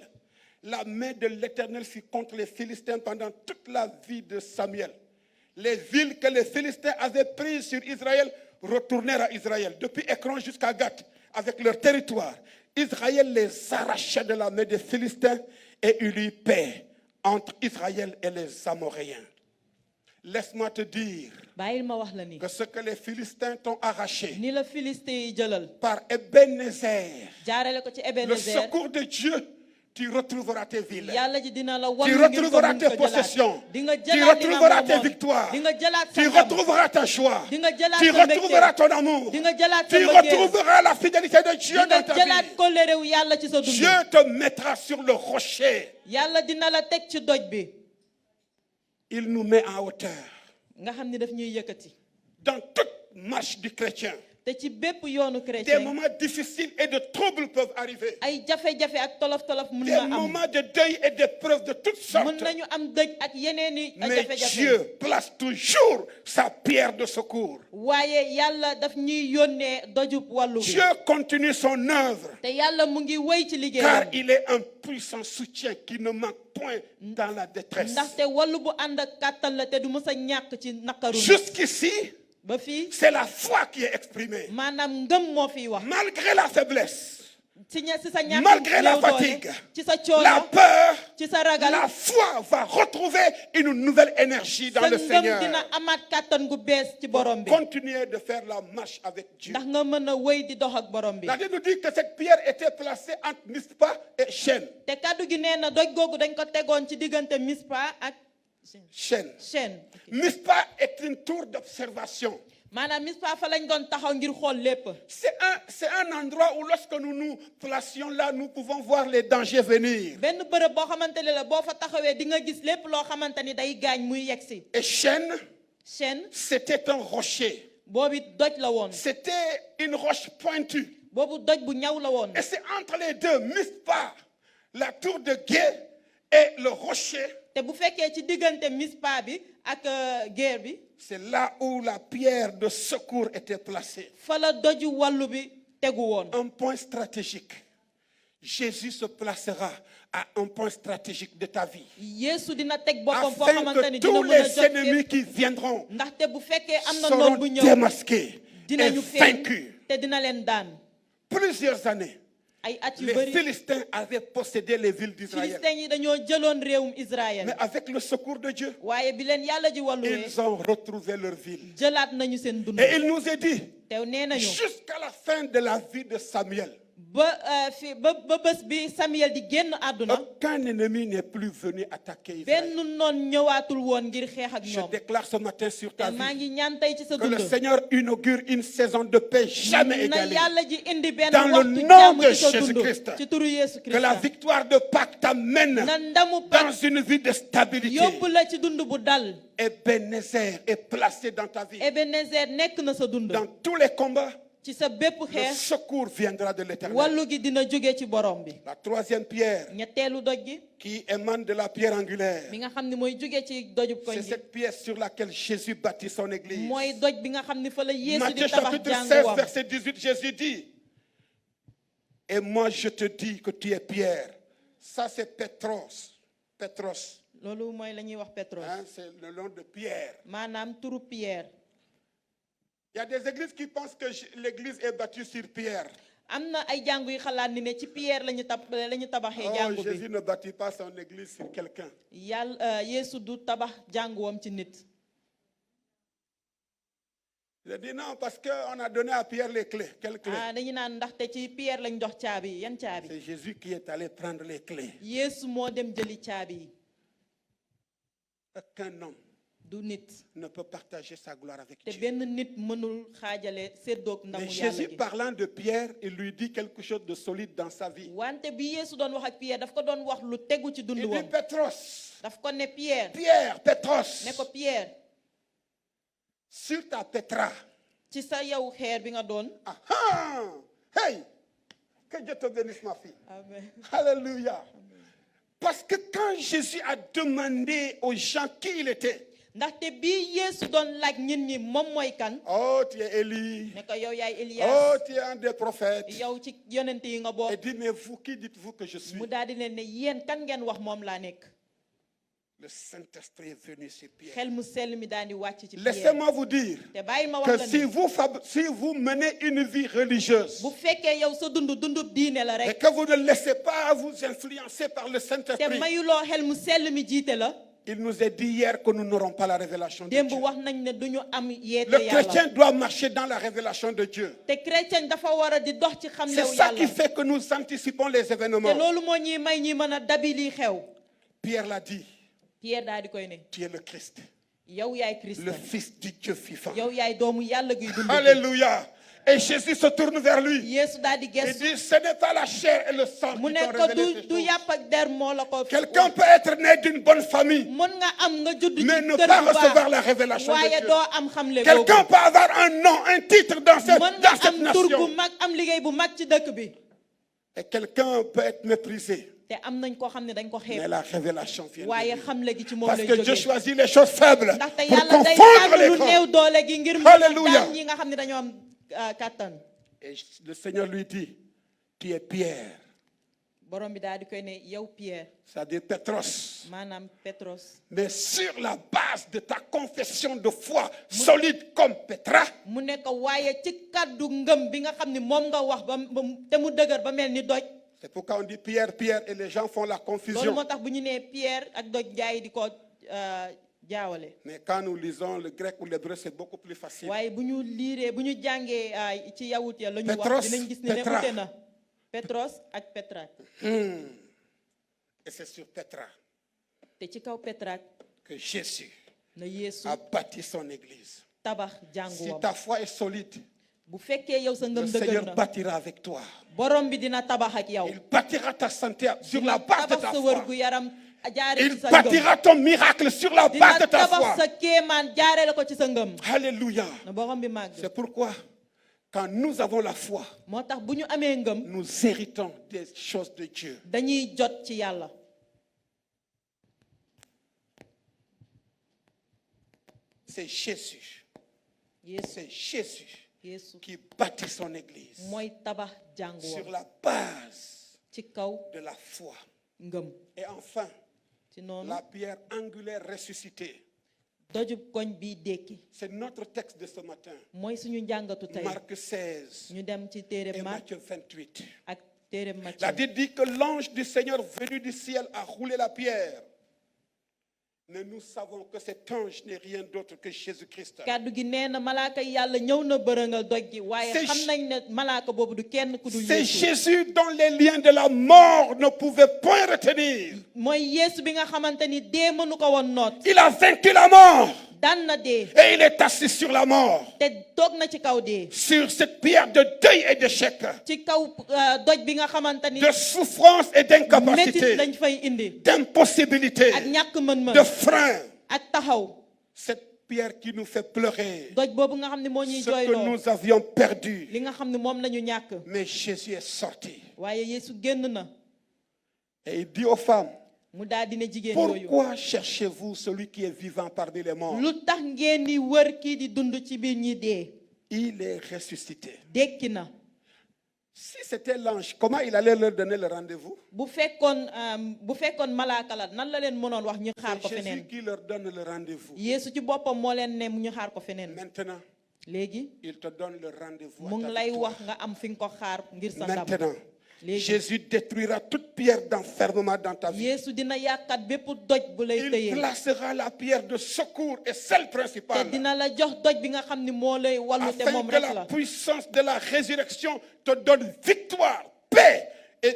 La main de l'Éternel fut contre les Philistins pendant toute la vie de Samuel. Les villes que les Philistins avaient prises sur Israël retournèrent à Israël, depuis Écron jusqu'à Gath, avec leur territoire. Israël les arracha de la main des Philistins et il y eut paix entre Israël et les Amoréens. Laisse-moi te dire que ce que les Philistins t'ont arraché par Ebenezer, le secours de Dieu, tu retrouveras tes villes, tu retrouveras tes possessions, tu retrouveras tes victoires, tu retrouveras ta joie, tu retrouveras ton amour, tu retrouveras la fidélité de Dieu dans ta vie. Dieu te mettra sur le rocher. il nous met en hauteur. nga xam ni daf ñuy yëkkati. Dans toute marche du chrétien, te ci bépp yoonu des chrétien. moments difficiles et de troubles peuvent arriver. ay jafe-jafe ak tolof-tolof mën Des na am. moments de deuil et d'épreuves de toutes sortes. mën nañu am dëj ak yeneeni Mais jafe-jafe. Dieu place toujours sa pierre de secours. waaye yàlla daf ñuy yónnee dojub wàllu bi. Dieu continue son œuvre. te yàlla mu ngi wéy ci Car liggéeyam. il est un puissant soutien qui ne manque point dans la détresse. ndaxte wàllu bu ànd ak kàttan la te du mës a ñàkk ci naqaru. Jusqu'ici, ba fii. c'est la foi qui est exprimée. maanaam ngëm moo fiy wax. Malgré la faiblesse, si sa ñàkk malgré la néew doole, fatigue, ci sa coono, la peur, ci sa ragal, la foi va retrouver une nouvelle énergie dans sa le ngëm Seigneur. dina amaat kàttan gu bees ci borom bi. Continuez de faire la marche avec Dieu. ndax nga mën a wéy di dox ak borom bi. La Bible nous dit que cette pierre était placée entre Mispa et Chêne. te kàddu gi nee na doj googu dañ ko tegoon ci diggante Mispa ak Chêne. Chêne. Mispa est une tour d'observation. maanaam Mispa fa lañ doon taxaw ngir xool lépp. C'est un endroit où lorsque nous nous placions là, nous pouvons voir les dangers venir. benn bërëb boo xamante ne la boo fa taxawee di nga gis lépp loo xamante ni day gaañ muy yegsi. Et Chêne, Chêne c'était un rocher. boobu doj la woon. C'était une roche pointue. boobu doj bu ñaw la woon. Et c'est entre les deux, Mispa, la tour de guet, et le rocher. te bu fekkee ci diggante Mispa bi ak guerre bi. C'est là où la pierre de secours était placée. fa la doju wàllu bi tegu woon. Un point stratégique. Jésus se placera à un point stratégique de ta vie. Yeesu dina teg boppam foo Afin xamante que ni dina tous mën a les jot ennemis qui viendront ndaxte bu fekkee am na noon bu seront ñëw démasqués et dinañu feeñ vaincus. te dina leen daan. Plusieurs années, ay at yu les bëri Philistins avaient possédé les villes d'Israël. Philistins yi dañoo jëloon réewum Mais Israël. avec le secours de Dieu, waaye bi leen yàlla ji wàlluwee ils ont retrouvé leur ville. jëlaat nañu seen dund. Et il nous est dit, te nee nañu jusqu'à la fin de la vie de Samuel, ba bés bi Samuel di génn àdduna. aucun ennemi n'est plus venu attaquer Israël. benn noon ñëwaatul woon ngir xeex ak Je ñoom. déclare ce matin sur ta te maa vie ngi ñaan tey ci sa que le dund. Seigneur inaugure une saison de paix jamais na égalée. yàlla ji indi benn Dans le waxtu nom jàmm de ci sa dund. Jésus-Christ. ci turu Yeesu Que la Christ. victoire de Pâques t'amène na ndamu dans Pâques une vie de stabilité. yóbbu la ci dund bu dal. Ebenezer est placé dans ta vie. Ebenezer nekk na sa dund. Dans tous les combats, ci sa bépp le xeex secours viendra de l'Éternel. wàllu gi dina jóge ci borom bi. La troisième pierre ñetteelu doj gi qui émane de la pierre angulaire, bi nga xam ne mooy jóge ci dojub koñ c'est gi cette pièce sur laquelle Jésus bâtit son église. mooy doj bi nga xam ne fa la Yeesu Matthieu di tabax chapitre 16, jànguwam. verset 18, Jésus dit, et moi je te dis que tu es Pierre. Ça c'est Petros. Petros, loolu mooy la ñuy wax Petros. hein, c'est le nom de Pierre. maanaam turu Pierre. Il y a des églises qui pensent que l'église est bâtie sur Pierre. am na ay jàngu yu xalaat ni ne ci Pierre la ñu tabaxee Oh, jàngu Jésus bi. ne bâtit pas son église sur quelqu'un. yàlla Yeesu du tabax jànguwam ci nit. Je dis non parce qu'on a donné à Pierre les clés. Quelles clés? dañu naan ndaxte ci Pierre lañ jox caabi yi yan caabi. C'est Jésus qui est allé prendre les clés. Yeesu moo dem jëli caabi yi. Aucun homme du nit. ne peut partager sa gloire avec te Dieu. benn nit mënul xaajale séddoog ndamu Mais yàlla Jésus gi. parlant de Pierre, il lui dit quelque chose de solide dans sa vie. wante bi Yeesu doon wax ak Pierre daf ko doon wax lu tegu ci dund Il dit wam. Petros, daf ko ne Pierre. Pierre, Petros, ne ko Pierre. sur ta Petra. ci sa yow xeer bi nga doon. Ah, ah, hey, que Dieu te bénisse ma fille. amen. Alléluia. Parce que quand Jésus a demandé aux gens qui il était, ndaxte bii Yeesu doon laaj nit ñi moom mooy kan. oh, tu es Élie, ne ko yow yaay oh, Elias. tu es un des prophètes. yow ci yonent yi nga Et bokk. dit, mais vous, qui dites-vous que je suis? mu daal di leen ne yéen kan ngeen wax moom laa nekk. Le Saint-Esprit est venu sur Pierre. xel mu sell mi daal di wàcc ci Pierre. Laissez-moi vous dire te bàyyi ma que wax la ni si vous menez une vie religieuse bu fekkee yow sa dundub diine la et rek. que vous ne laissez pas vous influencer par le te Saint-Esprit, mayuloo xel mu sell mi jiite la. il nous est dit hier que nous n'aurons pas la révélation de démb Dieu. wax nañ ne duñu am yeete Le chrétien yàlla. doit marcher dans la révélation de Dieu. te chrétien dafa war a di dox ci xam C'est new ça qui yàlla. fait que nous anticipons les te événements. loolu moo ñuy may ñi mën a dabi lii xew. Pierre l'a dit, Pierre daal di koy ne tu es le Christ. le Fils du Dieu vivant. Alléluia. Alléluia. Et Jésus se tourne vers lui. Il dit, ce n'est pas la chair et le sang qui t'ont révélé ces choses. Quelqu'un peut être né d'une bonne famille, mais ne pas recevoir la révélation de Dieu. Quelqu'un peut avoir un nom, un titre dans cette nation. Et quelqu'un peut être méprisé. Mais la révélation vient de Dieu. Parce que Dieu choisit les choses faibles pour confondre les grands. Alléluia. Et le Seigneur lui dit, tu es Pierre. C'est-à-dire Pétros. Mais sur la base de ta confession de foi solide comme Pétra, c'est pourquoi on dit Pierre, Pierre, et les gens font la confusion. Mais quand nous lisons le grec ou l'hébreu, c'est beaucoup plus facile. Pétros ak Petra. Et c'est sur Petra que Jésus a bâti son église. Si ta foi est solide, le Seigneur bâtira avec toi. Il bâtira ta santé sur la base de ta foi. Il bâtira ton miracle sur la base de ta foi. Alléluia. C'est pourquoi quand nous avons la foi, nous héritons des choses de Dieu. C'est Jésus. C'est Jésus qui bâtit son église sur la base de la foi. Et enfin, la pierre angulaire ressuscitée. C'est notre texte de ce matin. Marc 16 et Matthieu 28. La Bible dit que l'ange du Seigneur venu du ciel a roulé la pierre. Mais nous savons que cet ange n'est rien d'autre que Jésus-Christ. C'est Jésus dont les liens de la mort ne pouvaient point retenir. Il a vaincu la mort. Et il est assis sur la mort. Sur cette pierre de deuil et d'échec. De souffrance et d'incapacité. D'impossibilité. De frein. Cette pierre qui nous fait pleurer. Ce que nous avions perdu. Mais Jésus est sorti. Et il dit aux femmes, pourquoi cherchez-vous celui qui est vivant parmi les morts? Il est ressuscité. Si c'était l'ange, comment il allait leur donner le rendez-vous? C'est Jésus qui leur donne le rendez-vous. Maintenant, il te donne le rendez-vous à ta victoire. Maintenant, Jésus détruira toute pierre d'enfermement dans ta vie. Il placera la pierre de secours et celle principale. Afin que la puissance de la résurrection te donne victoire, paix et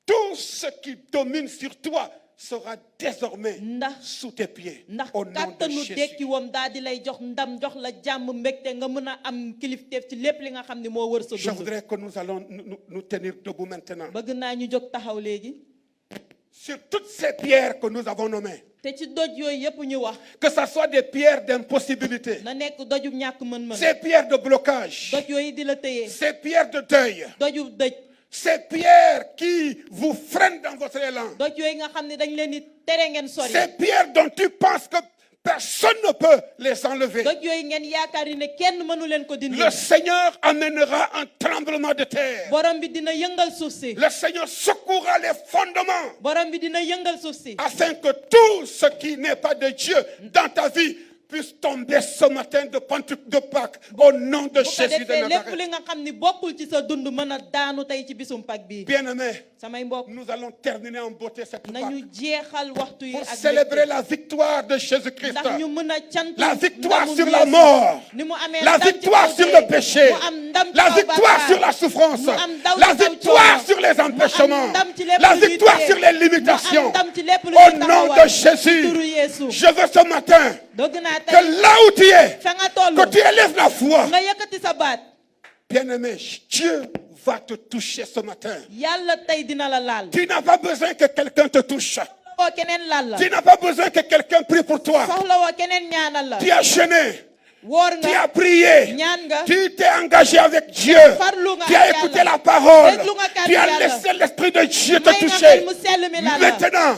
tout ce qui domine sur toi sera désormais sous tes pieds. Au nom de Jésus. Je voudrais que nous allons nous tenir debout maintenant. Sur toutes ces pierres que nous avons nommées. Que ce soit des pierres d'impossibilité. Ces pierres de blocage. Ces pierres de deuil. Ces pierres qui vous freinent dans votre élan. Ces pierres dont tu penses que personne ne peut les enlever. Le Seigneur amènera un tremblement de terre. Le Seigneur secouera les fondements. Afin que tout ce qui n'est pas de Dieu dans ta vie puisse tomber ce matin de Pentecôte de Pâques au nom de Jésus de Nazareth. Bien-aimés, nous allons terminer en beauté cette Pâques pour célébrer la victoire de Jésus-Christ. La victoire sur la mort, la victoire sur le péché, la victoire sur la souffrance, la victoire sur les empêchements, la victoire sur les limitations. Au nom de Jésus, je veux ce matin que là où tu es, que tu élèves la voix. Bien-aimé, Dieu va te toucher ce matin. Tu n'as pas besoin que quelqu'un te touche. Tu n'as pas besoin que quelqu'un prie pour toi. Tu as jeûné. Tu as prié. Tu t'es engagé avec Dieu. Tu as écouté la parole. Tu as laissé l'Esprit de Dieu te toucher. Maintenant,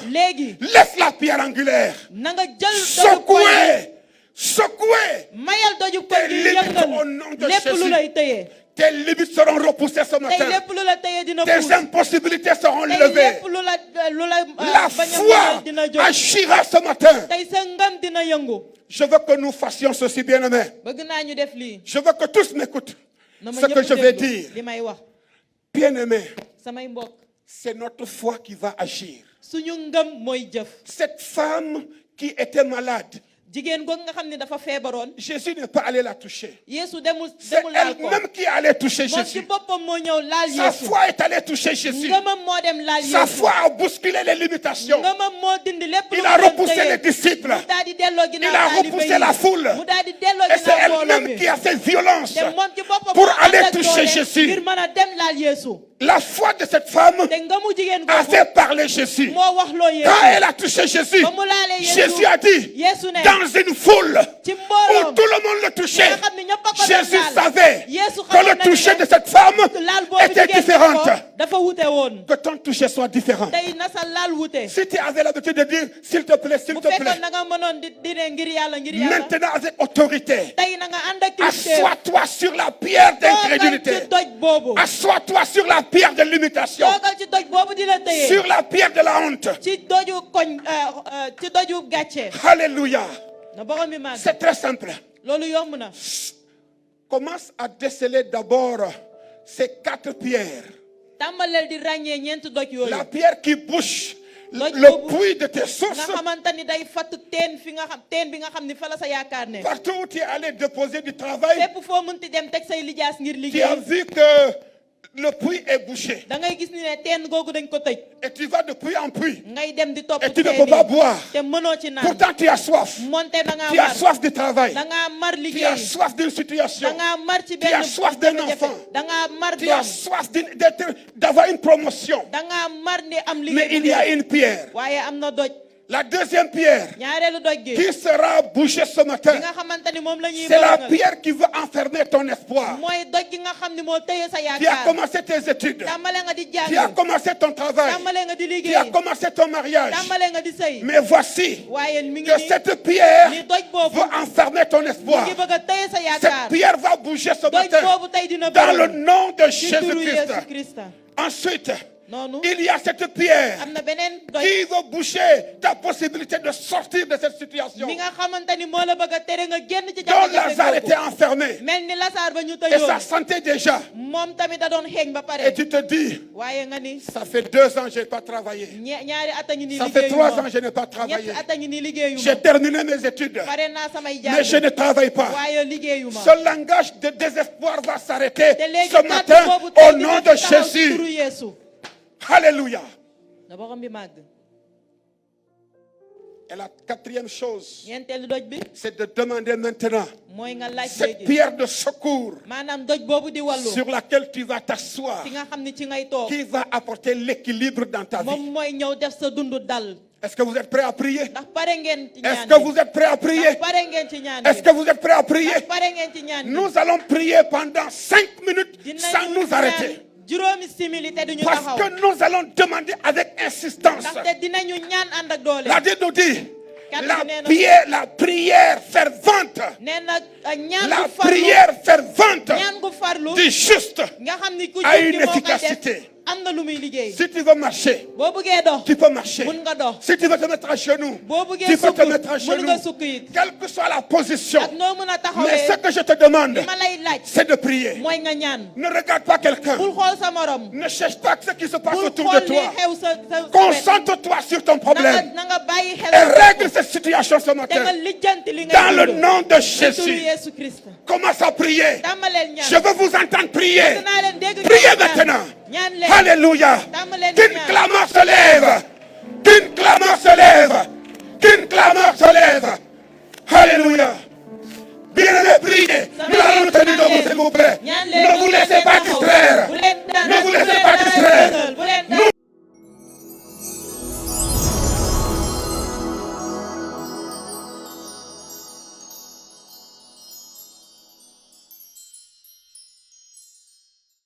laisse la pierre angulaire. Secouez. Tes limites au nom de Jésus. Tes limites seront repoussées ce matin. Tes impossibilités seront levées. La foi agira ce matin. Je veux que nous fassions ceci, bien-aimés. Je veux que tous m'écoutent. Ce que je vais dire. Bien-aimés, c'est notre foi qui va agir. Cette femme qui était malade, Jésus n'est pas allé la toucher. C'est elle-même qui allait toucher Jésus. Sa foi est allée toucher Jésus. Sa foi a bousculé les limitations. Il a repoussé les disciples. Il a repoussé la foule. Et c'est elle-même qui a fait violence pour aller toucher Jésus. La foi de cette femme a fait parler Jésus. Quand elle a touché Jésus, Jésus a dit, dans une foule où tout le monde le touchait, Jésus savait que le toucher de cette femme était différent. Que ton toucher soit différent. Si tu avais l'habitude de dire, s'il te plaît, maintenant avec autorité, assois-toi sur la pierre d'incrédulité. Assois-toi sur la pierre de limitation, sur la pierre de la honte. Alléluia. C'est très simple. Commence à déceler d'abord ces 4 pierres. La pierre qui bouche le puits de tes sources. Partout où tu es allé déposer du travail, tu as vu que le puits est bouché. Et tu vas de puits en puits. Et tu ne peux pas boire. Pourtant tu as soif. Tu as soif du travail. Tu as soif d'une situation. Tu as soif d'un enfant. Tu as soif d'avoir une promotion. Mais il y a une pierre. La deuxième pierre qui sera bouchée ce matin, c'est la pierre qui va enfermer ton espoir. Tu as commencé tes études, tu as commencé ton travail, tu as commencé ton mariage. Mais voici que cette pierre va enfermer ton espoir. Cette pierre va bouger ce matin dans le nom de Jésus-Christ. Ensuite, il y a cette pierre qui va boucher ta possibilité de sortir de cette situation. Dont Lazare était enfermé. Et ça sentait déjà. Et tu te dis, ça fait 2 ans que je n'ai pas travaillé. Ça fait 3 ans que je n'ai pas travaillé. J'ai terminé mes études. Mais je ne travaille pas. Ce langage de désespoir va s'arrêter ce matin au nom de Jésus. Alléluia. Et la 4e chose, c'est de demander maintenant cette pierre de secours sur laquelle tu vas t'asseoir, qui va apporter l'équilibre dans ta vie. Est-ce que vous êtes prêts à prier? Est-ce que vous êtes prêts à prier? Est-ce que vous êtes prêts à prier? Nous allons prier pendant 5 minutes sans nous arrêter. Parce que nous allons demander avec insistance. La Bible nous dit, la prière fervente, la prière fervente du juste a une efficacité. Si tu veux marcher, tu peux marcher. Si tu veux te mettre à genoux, tu peux te mettre à genoux. Quelle que soit la position. Mais ce que je te demande, c'est de prier. Ne regarde pas quelqu'un. Ne cherche pas ce qui se passe autour de toi. Concentre-toi sur ton problème. Et règle cette situation ce matin. Dans le nom de Jésus. Commence à prier. Je veux vous entendre prier. Priez maintenant. Alléluia. Qu'une clameur se lève. Qu'une clameur se lève. Qu'une clameur se lève. Alléluia. vous plaît. Ne vous laissez pas distraire. Ne vous laissez